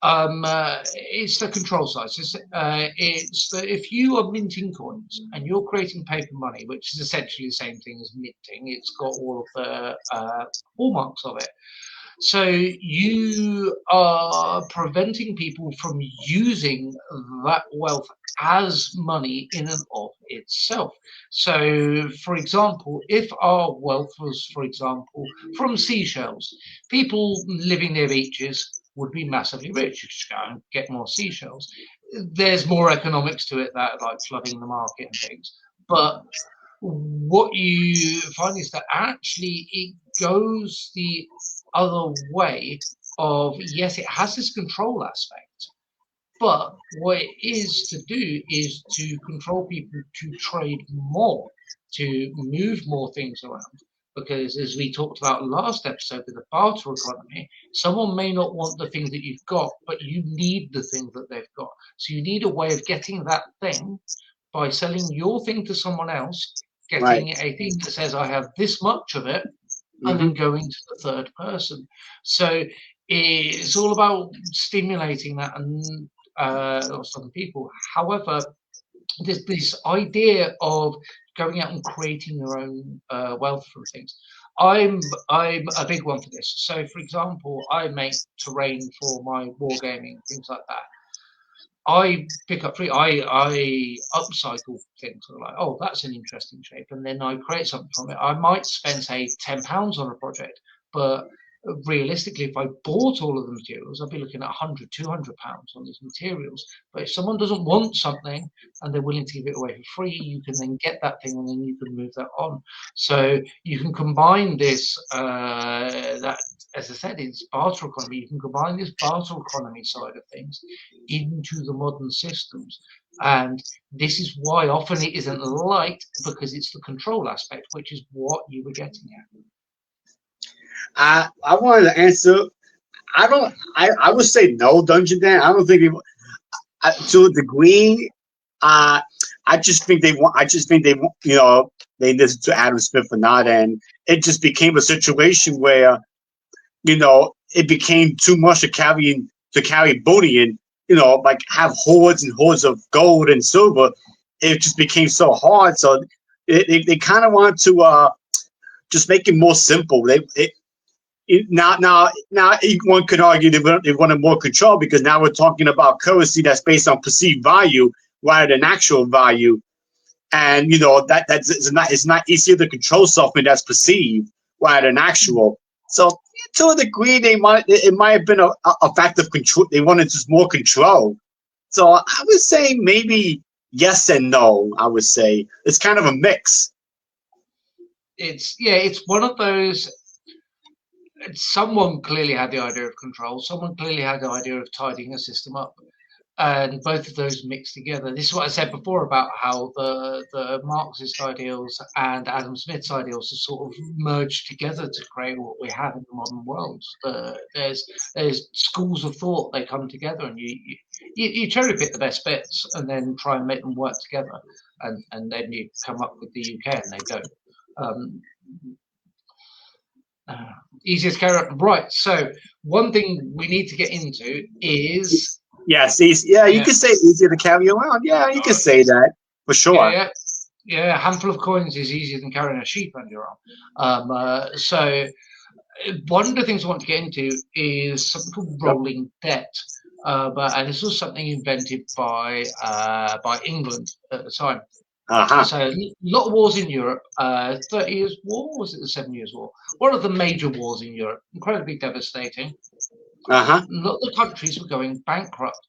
it's the control size. It's that if you are minting coins and you're creating paper money, which is essentially the same thing as minting, it's got all of the hallmarks of it. So you are preventing people from using that wealth as money in and of itself. So, for example, if our wealth was, for example, from seashells, people living near beaches would be massively rich. You just go and get more seashells. There's more economics to it, that like flooding the market and things. But what you find is that actually it goes the other way of, yes, it has this control aspect, but what it is to do is to control people to trade more, to move more things around. Because as we talked about last episode with the barter economy, someone may not want the thing that you've got, but you need the thing that they've got. So you need a way of getting that thing by selling your thing to someone else, getting a thing that says, I have this much of it, and then going to the third person. So it's all about stimulating that and lots of other people. However, there's this idea of going out and creating your own wealth from things. I'm a big one for this. So, for example, I make terrain for my wargaming, things like that. I pick up free. I upcycle things. I'm like, oh, that's an interesting shape, and then I create something from it. I might spend say £10 on a project, but realistically, if I bought all of the materials, I'd be looking at £100, £200 on these materials. But if someone doesn't want something and they're willing to give it away for free, you can then get that thing and then you can move that on. So you can combine this, that, as I said, it's barter economy. You can combine this barter economy side of things into the modern systems. And this is why often it isn't light, because it's the control aspect, which is what you were getting at. I wanted to answer. I would say no, Dungeon Dan. I don't think to a degree. I just think they want. I just think they want. They listened to Adam Smith or not, and it just became a situation where it became too much to carry bullion. Like have hordes and hordes of gold and silver. It just became so hard. So they kind of wanted to just make it more simple. Now, one could argue they wanted more control because now we're talking about currency that's based on perceived value rather than actual value, and that's it's not easier to control something that's perceived rather than actual. So to a degree, it might have been a fact of control. They wanted just more control. So I would say maybe yes and no. I would say it's kind of a mix. It's one of those. Someone clearly had the idea of control. Someone clearly had the idea of tidying a system up, and both of those mixed together. This is what I said before about how the Marxist ideals and Adam Smith's ideals are sort of merged together to create what we have in the modern world. There's schools of thought, they come together, and you cherry pick the best bits and then try and make them work together, and then you come up with the UK, and they don't. Easiest carrot, right? So one thing we need to get into is yes, you could say easier to carry around. Yeah, you could say that for sure. Yeah. A handful of coins is easier than carrying a sheep under your arm. So one of the things I want to get into is something called rolling debt. And this was something invented by England at the time. So a lot of wars in Europe, 30 Years' War, or was it the 7 Years' War? One of the major wars in Europe, incredibly devastating. A lot of the countries were going bankrupt,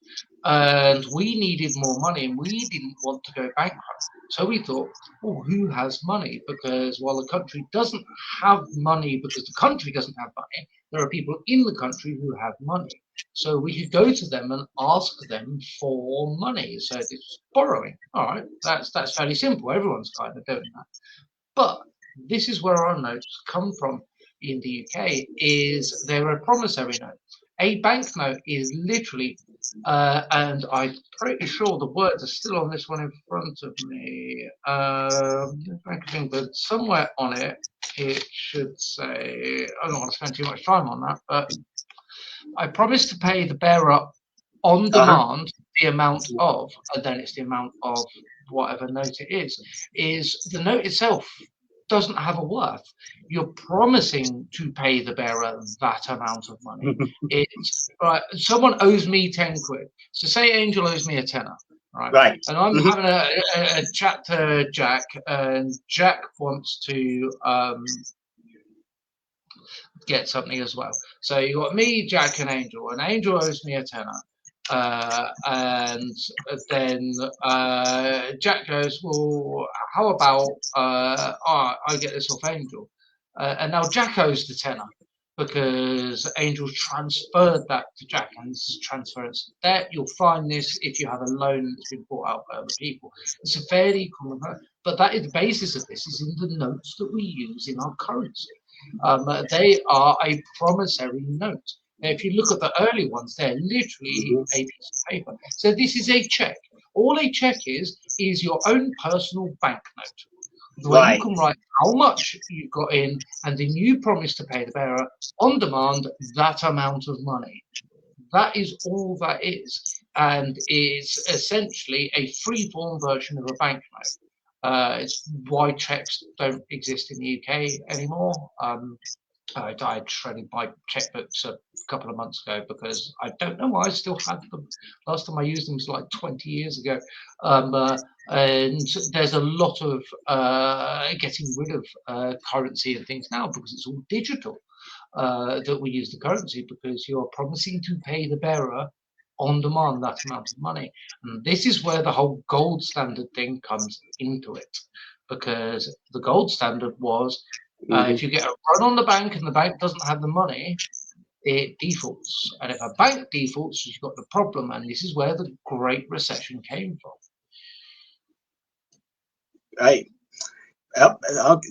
and we needed more money, and we didn't want to go bankrupt. So we thought, well, who has money? Because while the country doesn't have money, because the country doesn't have money, there are people in the country who have money. So we could go to them and ask them for money. So it's borrowing. All right, that's fairly simple. Everyone's kind of doing that. But this is where our notes come from in the UK. Is they're a promissory note. A banknote is literally, and I'm pretty sure the words are still on this one in front of me. Bank of England, somewhere on it, it should say. I don't want to spend too much time on that, but I promise to pay the bearer on demand the amount of, and then it's the amount of whatever note it is the note itself doesn't have a worth. You're promising to pay the bearer that amount of money. It's right. Someone owes me 10 quid. So say Angel owes me a tenner. Right. And I'm having a chat to Jack, and Jack wants to get something as well. So you got me, Jack, and Angel owes me a tenner. And then Jack goes, well, how about I get this off Angel? And now Jack owes the tenner because Angel transferred that to Jack, and this is transference of debt. You'll find this if you have a loan that's been bought out by other people. It's a fairly common, but that is the basis of this is in the notes that we use in our currency. They are a promissory note. Now, if you look at the early ones, they're literally a piece of paper. So this is a check. All a check is your own personal banknote, where you can write how much you got in, and then you promise to pay the bearer on demand that amount of money. That is all that is, and is essentially a free-form version of a banknote. It's why checks don't exist in the UK anymore. I shredded my checkbooks a couple of months ago because I don't know why I still had them. Last time I used them was like 20 years ago. And there's a lot of getting rid of currency and things now because it's all digital that we use the currency, because you're promising to pay the bearer on demand that amount of money. And this is where the whole gold standard thing comes into it, because the gold standard was if you get a run on the bank and the bank doesn't have the money, it defaults. And if a bank defaults, you've got the problem. And this is where the Great Recession came from. Right. Yep.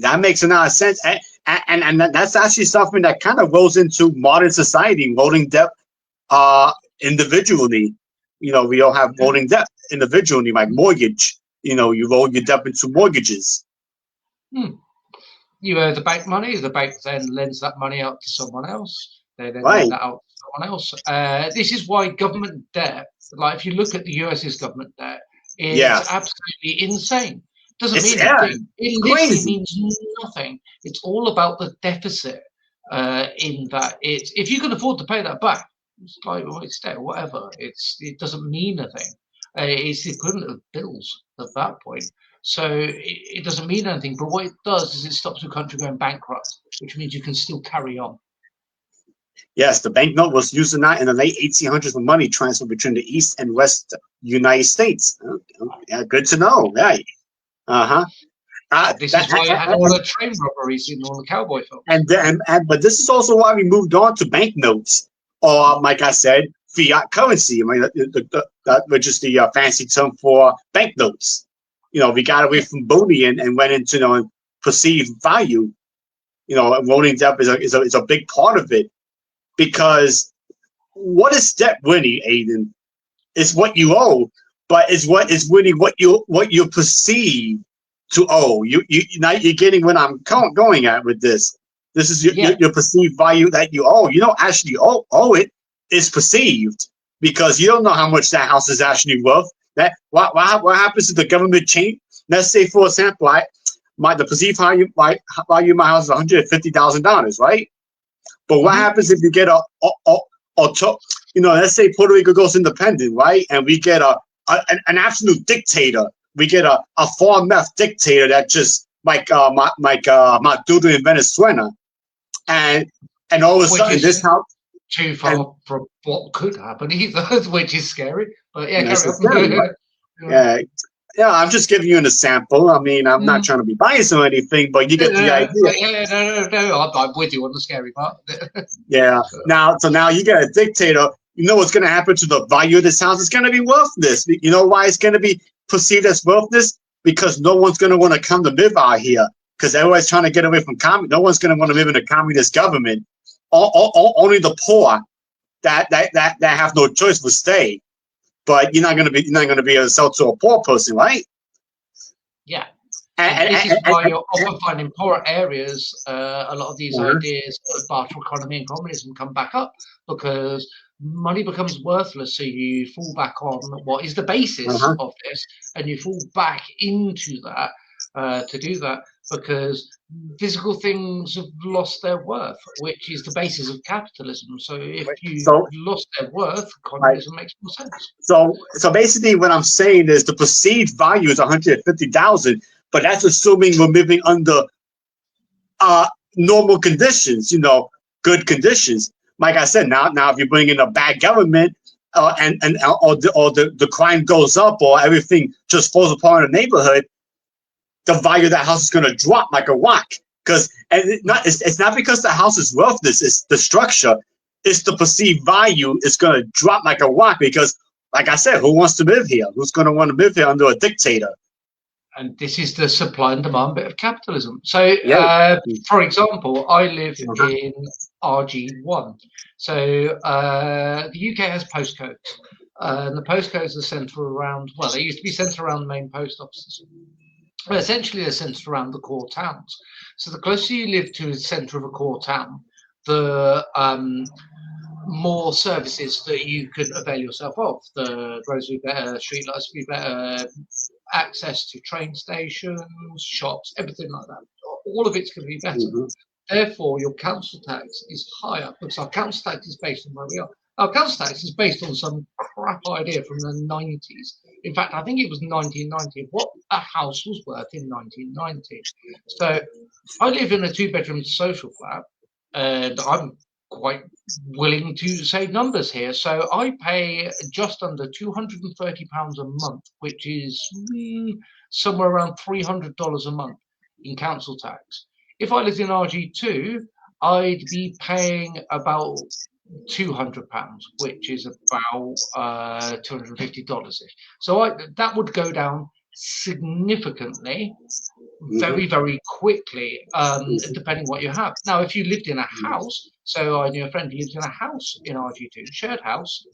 That makes a lot of sense. And that's actually something that kind of rolls into modern society, rolling debt individually. We all have rolling debt individually, like mortgage. you roll your debt into mortgages. You owe the bank money. The bank then lends that money out to someone else. They then Right. lend that out to someone else. This is why government debt, like if you look at the US's government debt, it's absolutely insane. Doesn't mean a thing. It literally means nothing. It's all about the deficit. In that, if you can afford to pay that back, it's like, well, it's debt, whatever. It doesn't mean a thing. It's the equivalent of bills at that point. So it doesn't mean anything. But what it does is it stops the country going bankrupt, which means you can still carry on. Yes, the banknote was used in the late 1800s for money transfer between the East and West United States. Yeah, good to know. Right. This is why you had all the train robberies in all the cowboy films. But this is also why we moved on to banknotes, or like I said, fiat currency. I mean, which is the fancy term for banknotes. We got away from bullion and went into perceived value. Rolling debt is a big part of it, because what is debt really, Aiden? It's what you owe, but it's really what you perceive to owe. Now you're getting what I'm going at with this. This is your perceived value that you owe. You don't actually owe it. It's perceived, because you don't know how much that house is actually worth. What happens if the government change? Let's say, for example, the perceived value of my house is $150,000, right? But what happens if you get let's say Puerto Rico goes independent, right? And we get an absolute dictator. We get a far left dictator that just like Maduro in Venezuela, and all of a sudden this house too far from what could happen either, which is scary. But yeah, carry on. Yeah, I'm just giving you an example. I mean, I'm not trying to be biased or anything, but you get the idea. No, I'm with you on the scary part. Yeah. So now you get a dictator. You know what's going to happen to the value of this house? It's going to be worthless. You know why it's going to be perceived as worthless? Because no one's going to want to come to live out here, because everybody's trying to get away from communism. No one's going to want to live in a communist government. Only the poor that have no choice will stay. But you're not going to be able to sell to a poor person, right? Yeah. And this is why you're often finding poorer areas. A lot of these ideas of barter economy and communism come back up, because money becomes worthless. So you fall back on what is the basis of this, and you fall back into that to do that, because physical things have lost their worth, which is the basis of capitalism. So if you lost their worth, communism makes more sense. So basically, what I'm saying is the perceived value is 150,000, but that's assuming we're living under normal conditions, good conditions. Like I said, now if you bring in a bad government, or the crime goes up, or everything just falls apart in the neighborhood, the value of that house is going to drop like a rock. Because it's not because the house is worthless, it's the structure, it's the perceived value is going to drop like a rock, because, like I said, who wants to live here? Who's going to want to live here under a dictator? And this is the supply and demand bit of capitalism. So, for example, I live in RG1. So the UK has postcodes. And the postcodes are centered around, well, they used to be centered around the main post offices. But essentially, they're centered around the core towns. So the closer you live to the center of a core town, the more services that you can avail yourself of. The roads will be better, street lights will be better, access to train stations, shops, everything like that. All of it's going to be better. Therefore, your council tax is higher, because our council tax is based on where we are. Our council tax is based on some crap idea from the 90s. In fact, I think it was 1990, what a house was worth in 1990. So I live in a 2-bedroom social flat, and I'm quite willing to say numbers here. So I pay just under £230 a month, which is somewhere around $300 a month in council tax. If I lived in RG2, I'd be paying about £200, which is about $250. So that would go down significantly, very, very quickly, depending what you have. Now, if you lived in a house, so I knew a friend who lives in a house in RG2, shared house,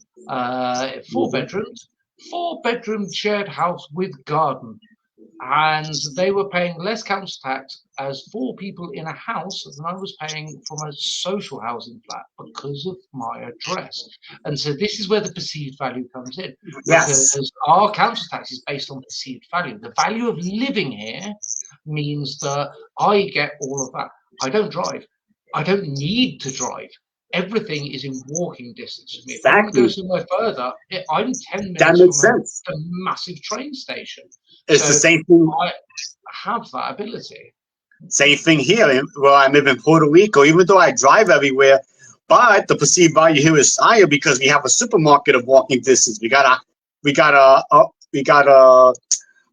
4 bedrooms, 4-bedroom shared house with garden. and they were paying less council tax as 4 people in a house than I was paying from a social housing flat because of my address. And so this is where the perceived value comes in, Yes. because our council tax is based on perceived value. The value of living here means that I get all of that. I don't drive. I don't need to drive. Everything is in walking distance of me. If I want to go Exactly. somewhere further, I'm 10 That minutes makes from sense. a massive train station. It's the So same thing. I have that ability. Same thing here. Where I live in Puerto Rico, even though I drive everywhere, but the perceived value here is higher because we have a supermarket of walking distance. We got a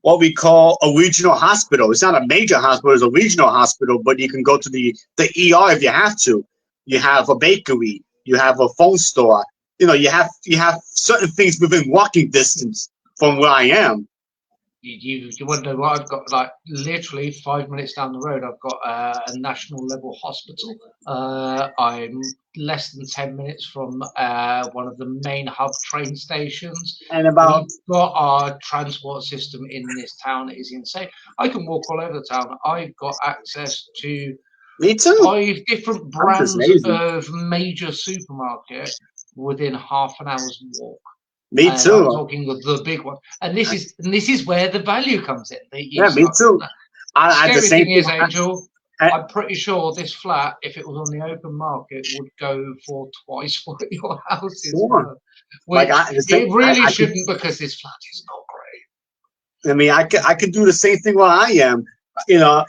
what we call a regional hospital. It's not a major hospital; it's a regional hospital. But you can go to the ER if you have to. You have a bakery. You have a phone store. You have certain things within walking distance from where I am. You wonder what I've got, like literally 5 minutes down the road. I've got a national level hospital. I'm less than 10 minutes from one of the main hub train stations. And about We've got our transport system in this town is insane. I can walk all over the town. I've got access to me too. 5 different I'm just brands lazy. of major supermarket within half an hour's walk. Me And I'm too. talking the big one. And this is where the value comes in. That you Yeah, me start too. getting that. I the Scary same thing thing. is, Angel, I, I'm pretty sure this flat, if it was on the open market, would go for twice what your house is sure. worth. Which The same. it really I could. shouldn't, because this flat is not great. I mean, I could do the same thing where I am. You know,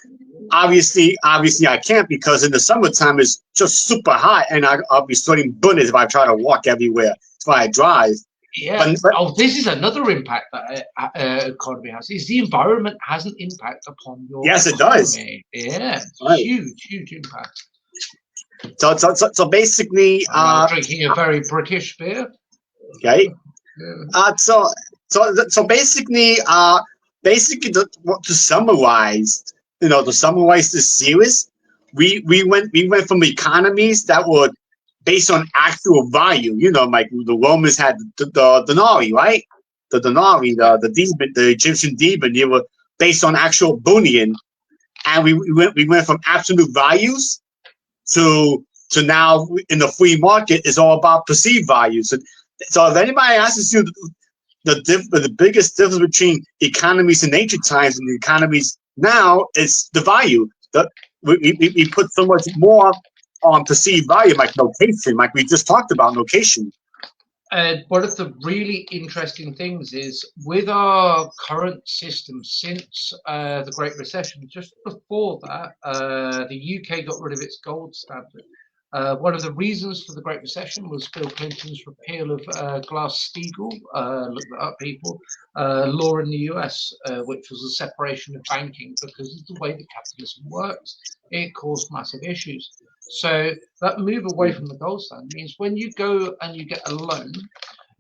obviously I can't because in the summertime it's just super hot, and I'll be sweating bullets if I try to walk everywhere. That's why I drive. Yeah. But Oh, this is another impact that economy has. Is the environment has an impact upon your yes, it does. economy. Yeah, Right. huge impact. So basically, I'm now drinking a very British beer. okay. Yeah. Uh, so so basically to summarize, to summarize this series, we went from economies that were based on actual value. Like the Romans had the denarii, right? The denarii, Yeah. the demon, the Egyptian demon. They were based on actual bullion, and we went from absolute values to now in the free market is all about perceived values. So if anybody asks you the biggest difference between economies in ancient times and the economies now is the value. We put so much more on perceived value, like location, like we just talked about location. One of the really interesting things is with our current system since the Great Recession, just before that, the UK got rid of its gold standard. One of the reasons for the Great Recession was Bill Clinton's repeal of Glass-Steagall, look that up, people, law in the US, which was a separation of banking because of the way that capitalism works. It caused massive issues. So that move away from the gold standard means when you go and you get a loan,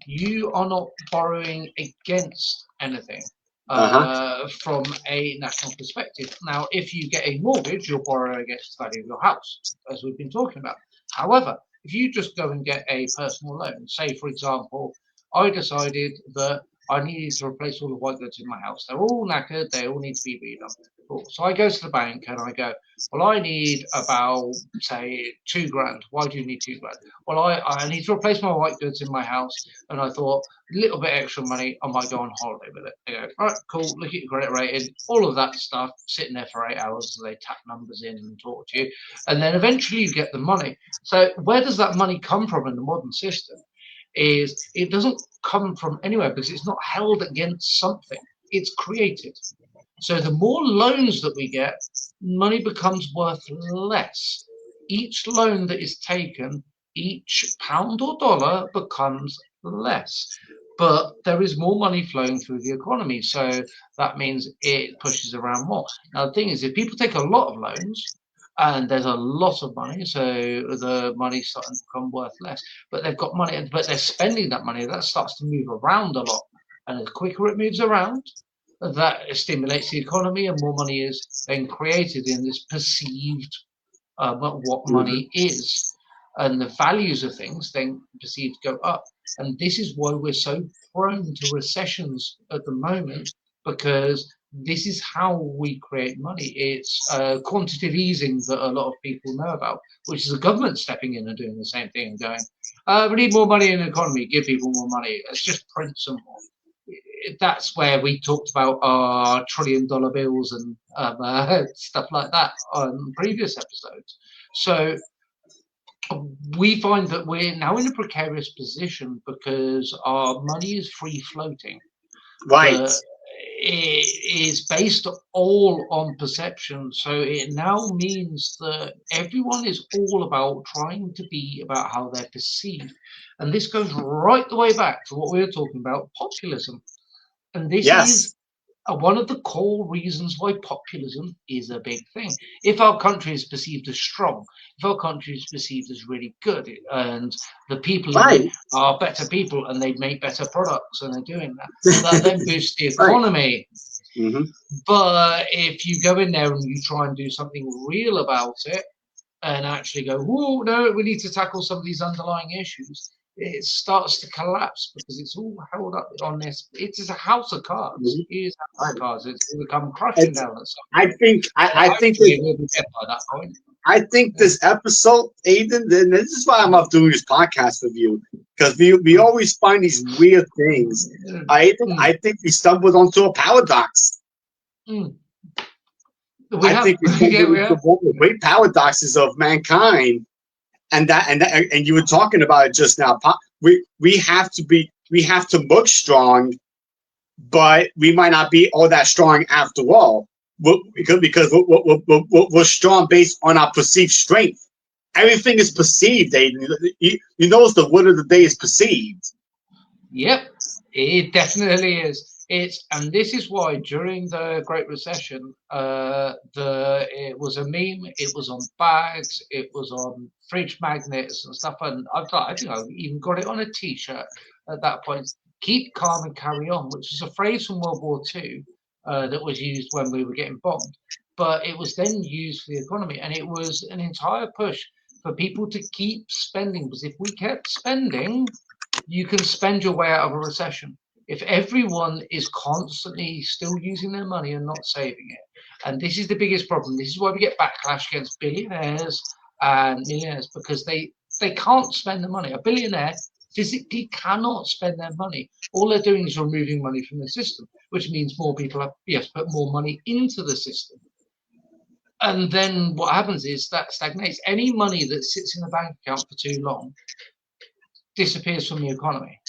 you are not borrowing against anything Uh-huh. from a national perspective. Now, if you get a mortgage, you'll borrow against the value of your house, as we've been talking about. However, if you just go and get a personal loan, say, for example, I decided that I needed to replace all the white goods in my house. They're all knackered, they all need to be redone. Cool. So I go to the bank and I go, well, I need about, say, 2 grand. Why do you need 2 grand? Well, I need to replace my white goods in my house. And I thought, a little bit extra money, I might go on holiday with it. They go, all right, cool, look at your credit rating, all of that stuff, sitting there for 8 hours as they tap numbers in and talk to you. And then eventually you get the money. So where does that money come from in the modern system? Is it doesn't come from anywhere because it's not held against something. It's created. So the more loans that we get, money becomes worth less. Each loan that is taken, each pound or dollar becomes less. But there is more money flowing through the economy. So that means it pushes around more. Now, the thing is, if people take a lot of loans, and there's a lot of money, so the money's starting to become worth less. But they've got money, but they're spending that money. That starts to move around a lot. And the quicker it moves around, that stimulates the economy, and more money is then created in this perceived what Mm-hmm. money is, and the values of things then perceived go up. And this is why we're so prone to recessions at the moment, because This is how we create money. It's quantitative easing that a lot of people know about, which is the government stepping in and doing the same thing and going, we need more money in the economy, give people more money. Let's just print some more. That's where we talked about our $1 trillion bills and stuff like that on previous episodes. So we find that we're now in a precarious position because our money is free floating. Right. It is based all on perception. So it now means that everyone is all about trying to be about how they're perceived. And this goes right the way back to what we were talking about, populism. And this is one of the core reasons why populism is a big thing. If our country is perceived as strong, if our country is perceived as really good, and the people in it are better people and they make better products and they're doing that, well, that then boosts the economy. Mm-hmm. But if you go in there and you try and do something real about it and actually go, whoa, no, we need to tackle some of these underlying issues, it starts to collapse because it's all held up on this. It is a house of cards. Mm-hmm. It is a house of cards. It's going to come crashing down at some point. I think it will be dead by that point. I think this episode, Aiden, and this is why I love doing this podcast with you, because we always find these weird things. I think we stumbled onto a paradox. I think we stumbled into one of the great paradoxes of mankind, and you were talking about it just now. We have to look strong, but we might not be all that strong after all. Because we're strong based on our perceived strength. Everything is perceived, Aiden. You notice the word of the day is perceived. Yep, it definitely is. And this is why during the Great Recession, it was a meme. It was on bags. It was on fridge magnets and stuff. And I think I even got it on a T-shirt at that point. Keep calm and carry on, which is a phrase from World War II. That was used when we were getting bombed, but it was then used for the economy, and it was an entire push for people to keep spending, because if we kept spending, you can spend your way out of a recession. If everyone is constantly still using their money and not saving it, and this is the biggest problem, this is why we get backlash against billionaires and millionaires, because they can't spend the money. A billionaire physically cannot spend their money. All they're doing is removing money from the system, which means more people have to put more money into the system. And then what happens is that stagnates. Any money that sits in a bank account for too long disappears from the economy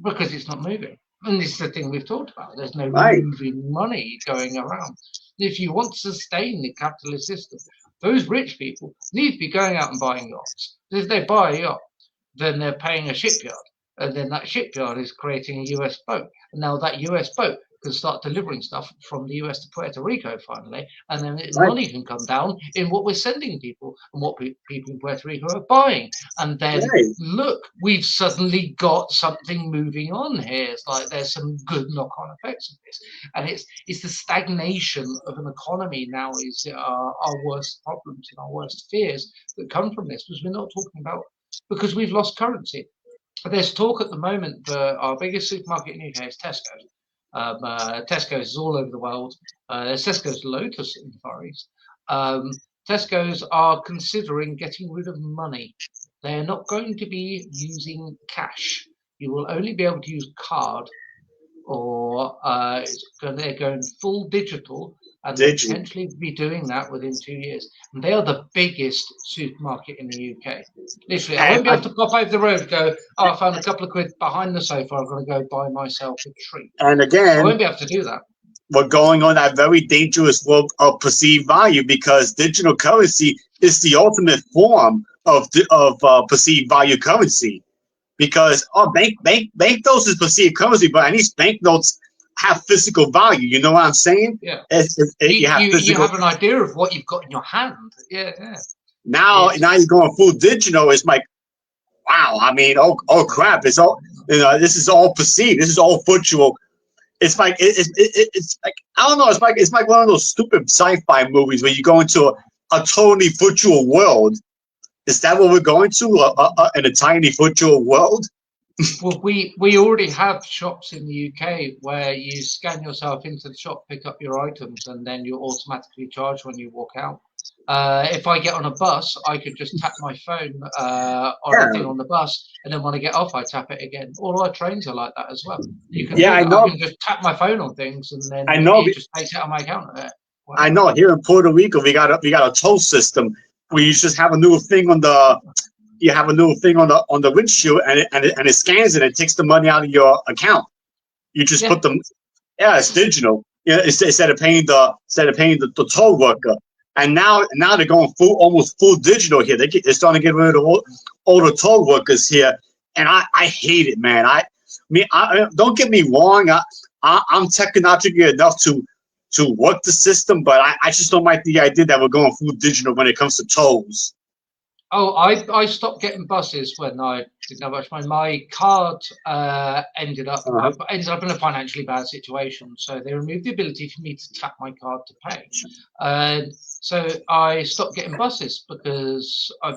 because it's not moving. And this is the thing we've talked about. There's no moving money going around. If you want to sustain the capitalist system, those rich people need to be going out and buying yachts. If they buy a yacht, then they're paying a shipyard, and then that shipyard is creating a US boat. And now that US boat can start delivering stuff from the US to Puerto Rico finally, and then money can come down in what we're sending people and what people in Puerto Rico are buying. And then look, we've suddenly got something moving on here. It's like there's some good knock-on effects of this. And it's the stagnation of an economy now is our worst problems and our worst fears that come from this, because we're not talking about because we've lost currency. There's talk at the moment that our biggest supermarket in the UK is Tesco's. Tesco's is all over the world. There's Tesco's Lotus in the Far East. Tesco's are considering getting rid of money. They're not going to be using cash. You will only be able to use card, or they're going full digital, and they'll potentially be doing that within 2 years. And they are the biggest supermarket in the UK. Literally, I won't be able to pop over the road and go, I found a couple of quid behind the sofa, I'm going to go buy myself a treat. And again, I won't be able to do that. We're going on that very dangerous world of perceived value, because digital currency is the ultimate form of perceived value currency. Because banknotes is perceived currency, but at least banknotes have physical value. You know what I'm saying? Yeah. You have an idea of what you've got in your hand. Yeah. Now you're going full digital. It's like, wow. I mean, oh crap! It's all, this is all perceived. This is all virtual. It's like it's like, I don't know. It's like one of those stupid sci-fi movies where you go into a totally virtual world. Is that what we're going to? In a tiny virtual world? Well, we already have shops in the UK where you scan yourself into the shop, pick up your items, and then you're automatically charged when you walk out. If I get on a bus, I could just tap my phone on a Yeah, thing on the bus, and then when I get off, I tap it again. All our trains are like that as well. You can yeah, do I that. I know, can just tap my phone on things, and then I know, it just takes it out of my account. I Whatever. know. Here in Puerto Rico, we got a toll system where you just have a new thing on the windshield, and it scans it and it takes the money out of your account. You just Yeah. put them. Yeah, it's digital. Yeah, instead of paying the toll worker. And now they're going almost full digital here. They're starting to get rid of all the toll workers here, and I hate it, man. Don't get me wrong. I'm technologically enough to work the system, but I just don't like the idea that we're going full digital when it comes to tolls. Oh, I stopped getting buses when I didn't have much money. My card ended up Uh-huh. I ended up in a financially bad situation, so they removed the ability for me to tap my card to pay, and so I stopped getting buses because I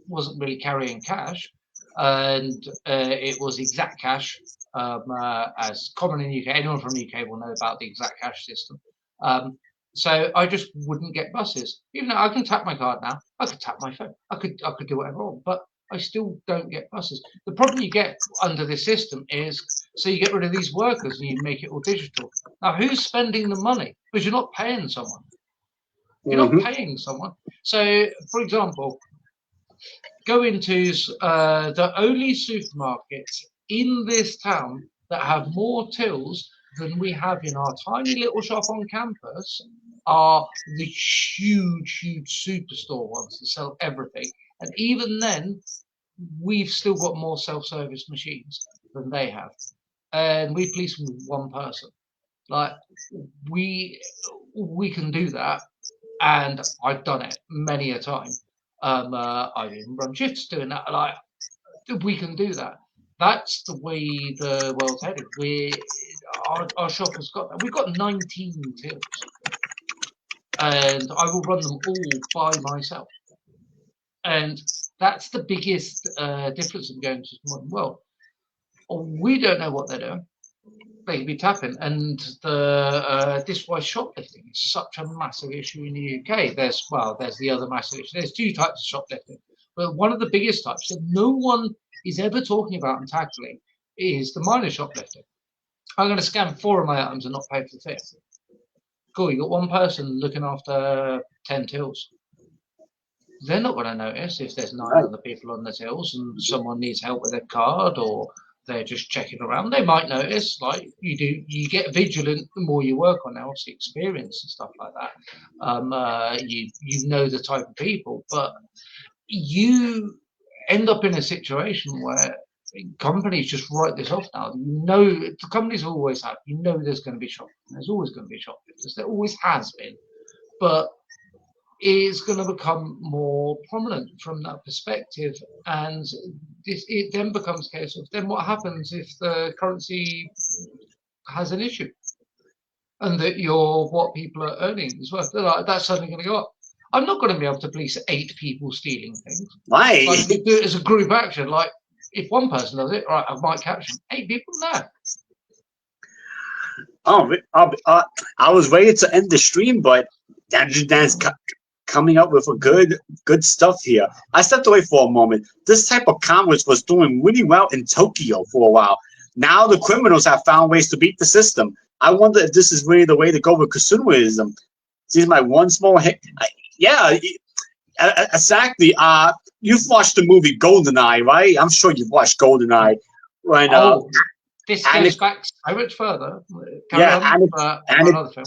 wasn't really carrying cash, and it was exact cash, as common in the UK. Anyone from the UK will know about the exact cash system. Um, so I just wouldn't get buses, even though I can tap my card now. I could tap my phone. I could do whatever I want, but I still don't get buses. The problem you get under this system is, so you get rid of these workers and you make it all digital. Now, who's spending the money? Because you're not paying someone. You're not Hmm. paying someone. So, for example, go into the only supermarkets in this town that have more tills than we have in our tiny little shop on campus are the huge superstore ones that sell everything. And even then, we've still got more self-service machines than they have. And we police them with one person. Like we can do that, and I've done it many a time. I've even run shifts doing that. Like we can do that. That's the way the world's headed. Our shop has got that. We've got 19 tills, and I will run them all by myself. And that's the biggest difference in going to the modern world. We don't know what they're doing. They could be tapping, and this is why shoplifting is such a massive issue in the UK. There's the other massive issue. There's two types of shoplifting, but one of the biggest types that no one is ever talking about and tackling is the minor shoplifting. I'm going to scan 4 of my items and not pay for the 5th. Cool, you got one person looking after 10 tills. They're not going to notice if there's 9 Right. other people on the tills and someone needs help with their card, or they're just checking around. They might notice, like you get vigilant the more you work on obviously experience and stuff like that. You know the type of people, but you end up in a situation where companies just write this off now. The companies always have. There's going to be shoplifting. There's always going to be shoplifters. There always has been, but is going to become more prominent from that perspective, and it then becomes a case of then what happens if the currency has an issue and that what people are earning as well, that's suddenly going to go up. I'm not going to be able to police 8 people stealing things. Why? Like, we do it as a group action. Like, if one person does it, right, I might catch them. 8 people, no. I was ready to end the stream, but that's coming up with a good stuff here. I stepped away for a moment. This type of commerce was doing really well in Tokyo for a while. Now the criminals have found ways to beat the system. I wonder if this is really the way to go with consumerism. This is my one small hit. Yeah, exactly. You've watched the movie GoldenEye, right? I'm sure you've watched GoldenEye. When this goes back so much further. Carry yeah, on for another film.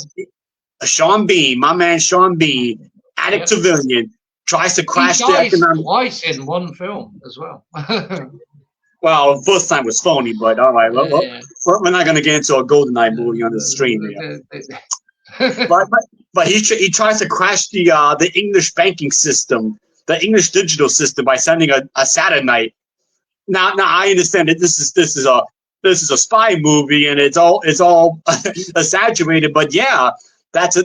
Sean Bean, my man Sean Bean, addict civilian, tries to crash the economic. Twice in one film as well. Well, the first time was phony, but all right, we're not going to get into a GoldenEye movie on the stream here. but he tries to crash the English banking system, the English digital system, by sending a satellite. Now I understand that this is a spy movie and it's all exaggerated, but yeah, that's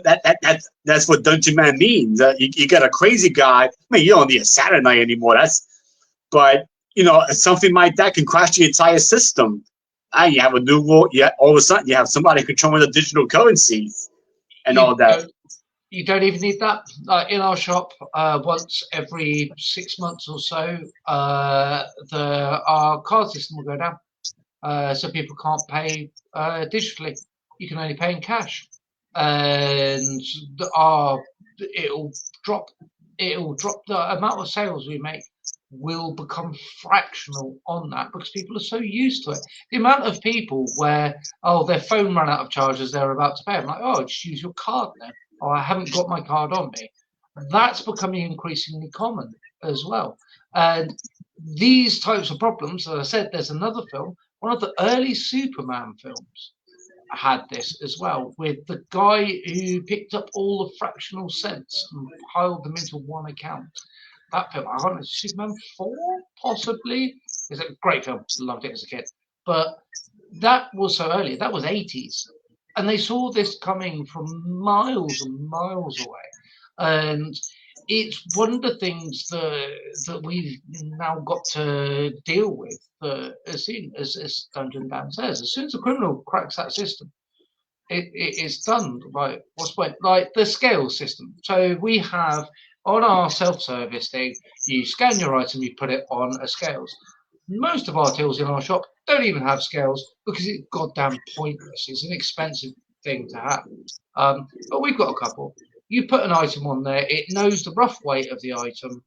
what Dungeon Man means. You get a crazy guy. I mean, you don't need a satellite anymore. But something like that can crash the entire system. And you have a new world. Yeah, all of a sudden you have somebody controlling the digital currencies and all You that. don't, you don't even need that. In our shop, once every 6 months or so, our card system will go down. So people can't pay digitally. You can only pay in cash, and it'll drop. It'll drop the amount of sales we make will become fractional on that because people are so used to it. The amount of people where their phone ran out of charge as they're about to pay. I'm like, just use your card then. Or I haven't got my card on me. That's becoming increasingly common as well. And these types of problems, as I said, there's another film. One of the early Superman films had this as well, with the guy who picked up all the fractional cents and piled them into one account. That film, I don't know, Superman 4, possibly? It's a great film. Loved it as a kid. But that was so early. That was 80s. And they saw this coming from miles and miles away. And it's one of the things that we've now got to deal with. As Dungeon Dan says, as soon as a criminal cracks that system, it's done. Like the scale system. So we have on our self-service thing, you scan your item, you put it on a scales. Most of our tills in our shop don't even have scales because it's goddamn pointless. It's an expensive thing to have. But we've got a couple. You put an item on there, it knows the rough weight of the item,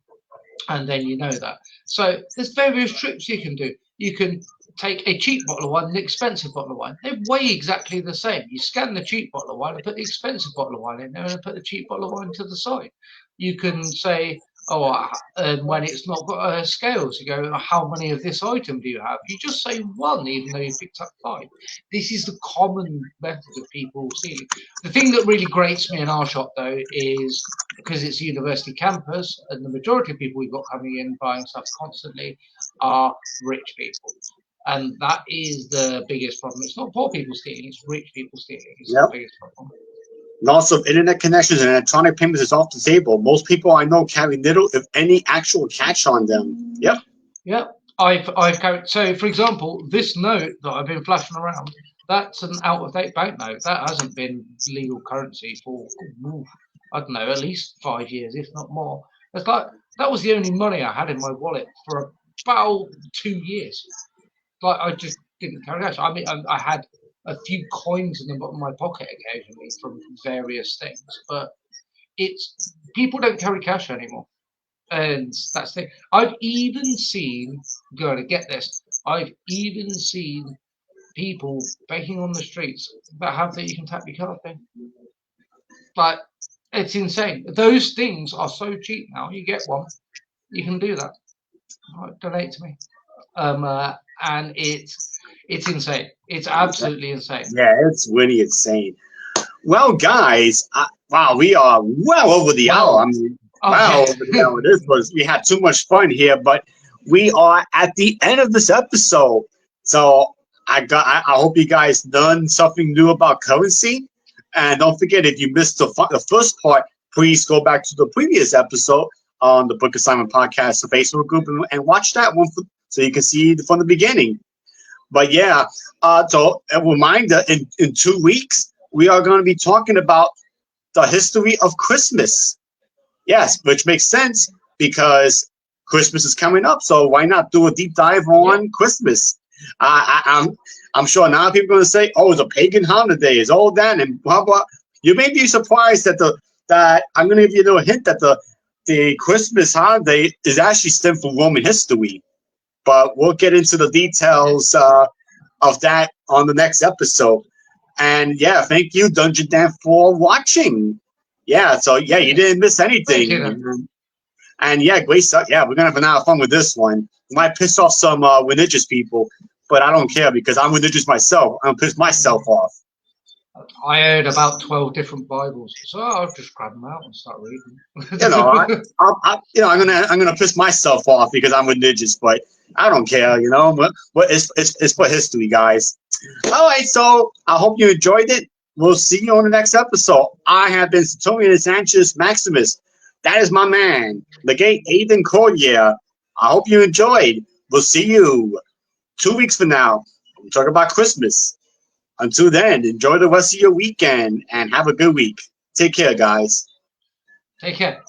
and then you know that. So there's various tricks you can do. You can take a cheap bottle of wine and an expensive bottle of wine. They weigh exactly the same. You scan the cheap bottle of wine and put the expensive bottle of wine in there and put the cheap bottle of wine to the side. You can say, when it's not got scales, you go, how many of this item do you have? You just say one, even though you picked up 5. This is the common method of people stealing. The thing that really grates me in our shop, though, is because it's a university campus and the majority of people we've got coming in buying stuff constantly are rich people. And that is the biggest problem. It's not poor people stealing, it's rich people stealing. It's the biggest problem. Loss of internet connections and electronic payments is off the table. Most people I know carry little, if any, actual cash on them. Yep. I've carried. So, for example, this note that I've been flashing around, that's an out-of-date banknote. That hasn't been legal currency for, I don't know, at least 5 years, if not more. It's like that was the only money I had in my wallet for about 2 years. Like I just didn't carry cash. I mean, I had a few coins in the bottom of my pocket occasionally from various things, but people don't carry cash anymore, and that's the thing. I've even seen, going to get this, I've even seen people begging on the streets that have that you can tap your card thing. But it's insane. Those things are so cheap now. You get one, you can do that. Donate to me, and it's insane. It's absolutely insane. Yeah, it's really insane. Well, guys, wow, we are well over the hour. I mean, over the hour. We had too much fun here, but we are at the end of this episode. So I hope you guys learned something new about currency. And don't forget, if you missed the first part, please go back to the previous episode on the Book Assignment Podcast, the Facebook group, and watch that one so you can see from the beginning. But yeah, so a reminder, in 2 weeks, we are going to be talking about the history of Christmas. Yes, which makes sense because Christmas is coming up. So why not do a deep dive on Christmas? I'm sure now people are going to say, "Oh, it's a pagan holiday. It's all that," and blah blah. You may be surprised that I'm going to give you a little hint that the Christmas holiday is actually stemmed from Roman history. But we'll get into the details of that on the next episode. And yeah, thank you, Dungeon Dan, for watching. Yeah, so yeah, you didn't miss anything. And yeah, great stuff. Yeah, we're gonna have a lot of fun with this one. We might piss off some religious people, but I don't care because I'm religious myself. I'm gonna piss myself off. I own about 12 different Bibles, so I'll just grab them out and start reading. I'm gonna piss myself off because I'm religious, but I don't care, But it's for history, guys. All right, so I hope you enjoyed it. We'll see you on the next episode. I have been Suetonius Sanchez Maximus. That is my man, the Legate Aidan Collier. I hope you enjoyed. We'll see you 2 weeks from now. We'll talk about Christmas. Until then, enjoy the rest of your weekend and have a good week. Take care, guys. Take care.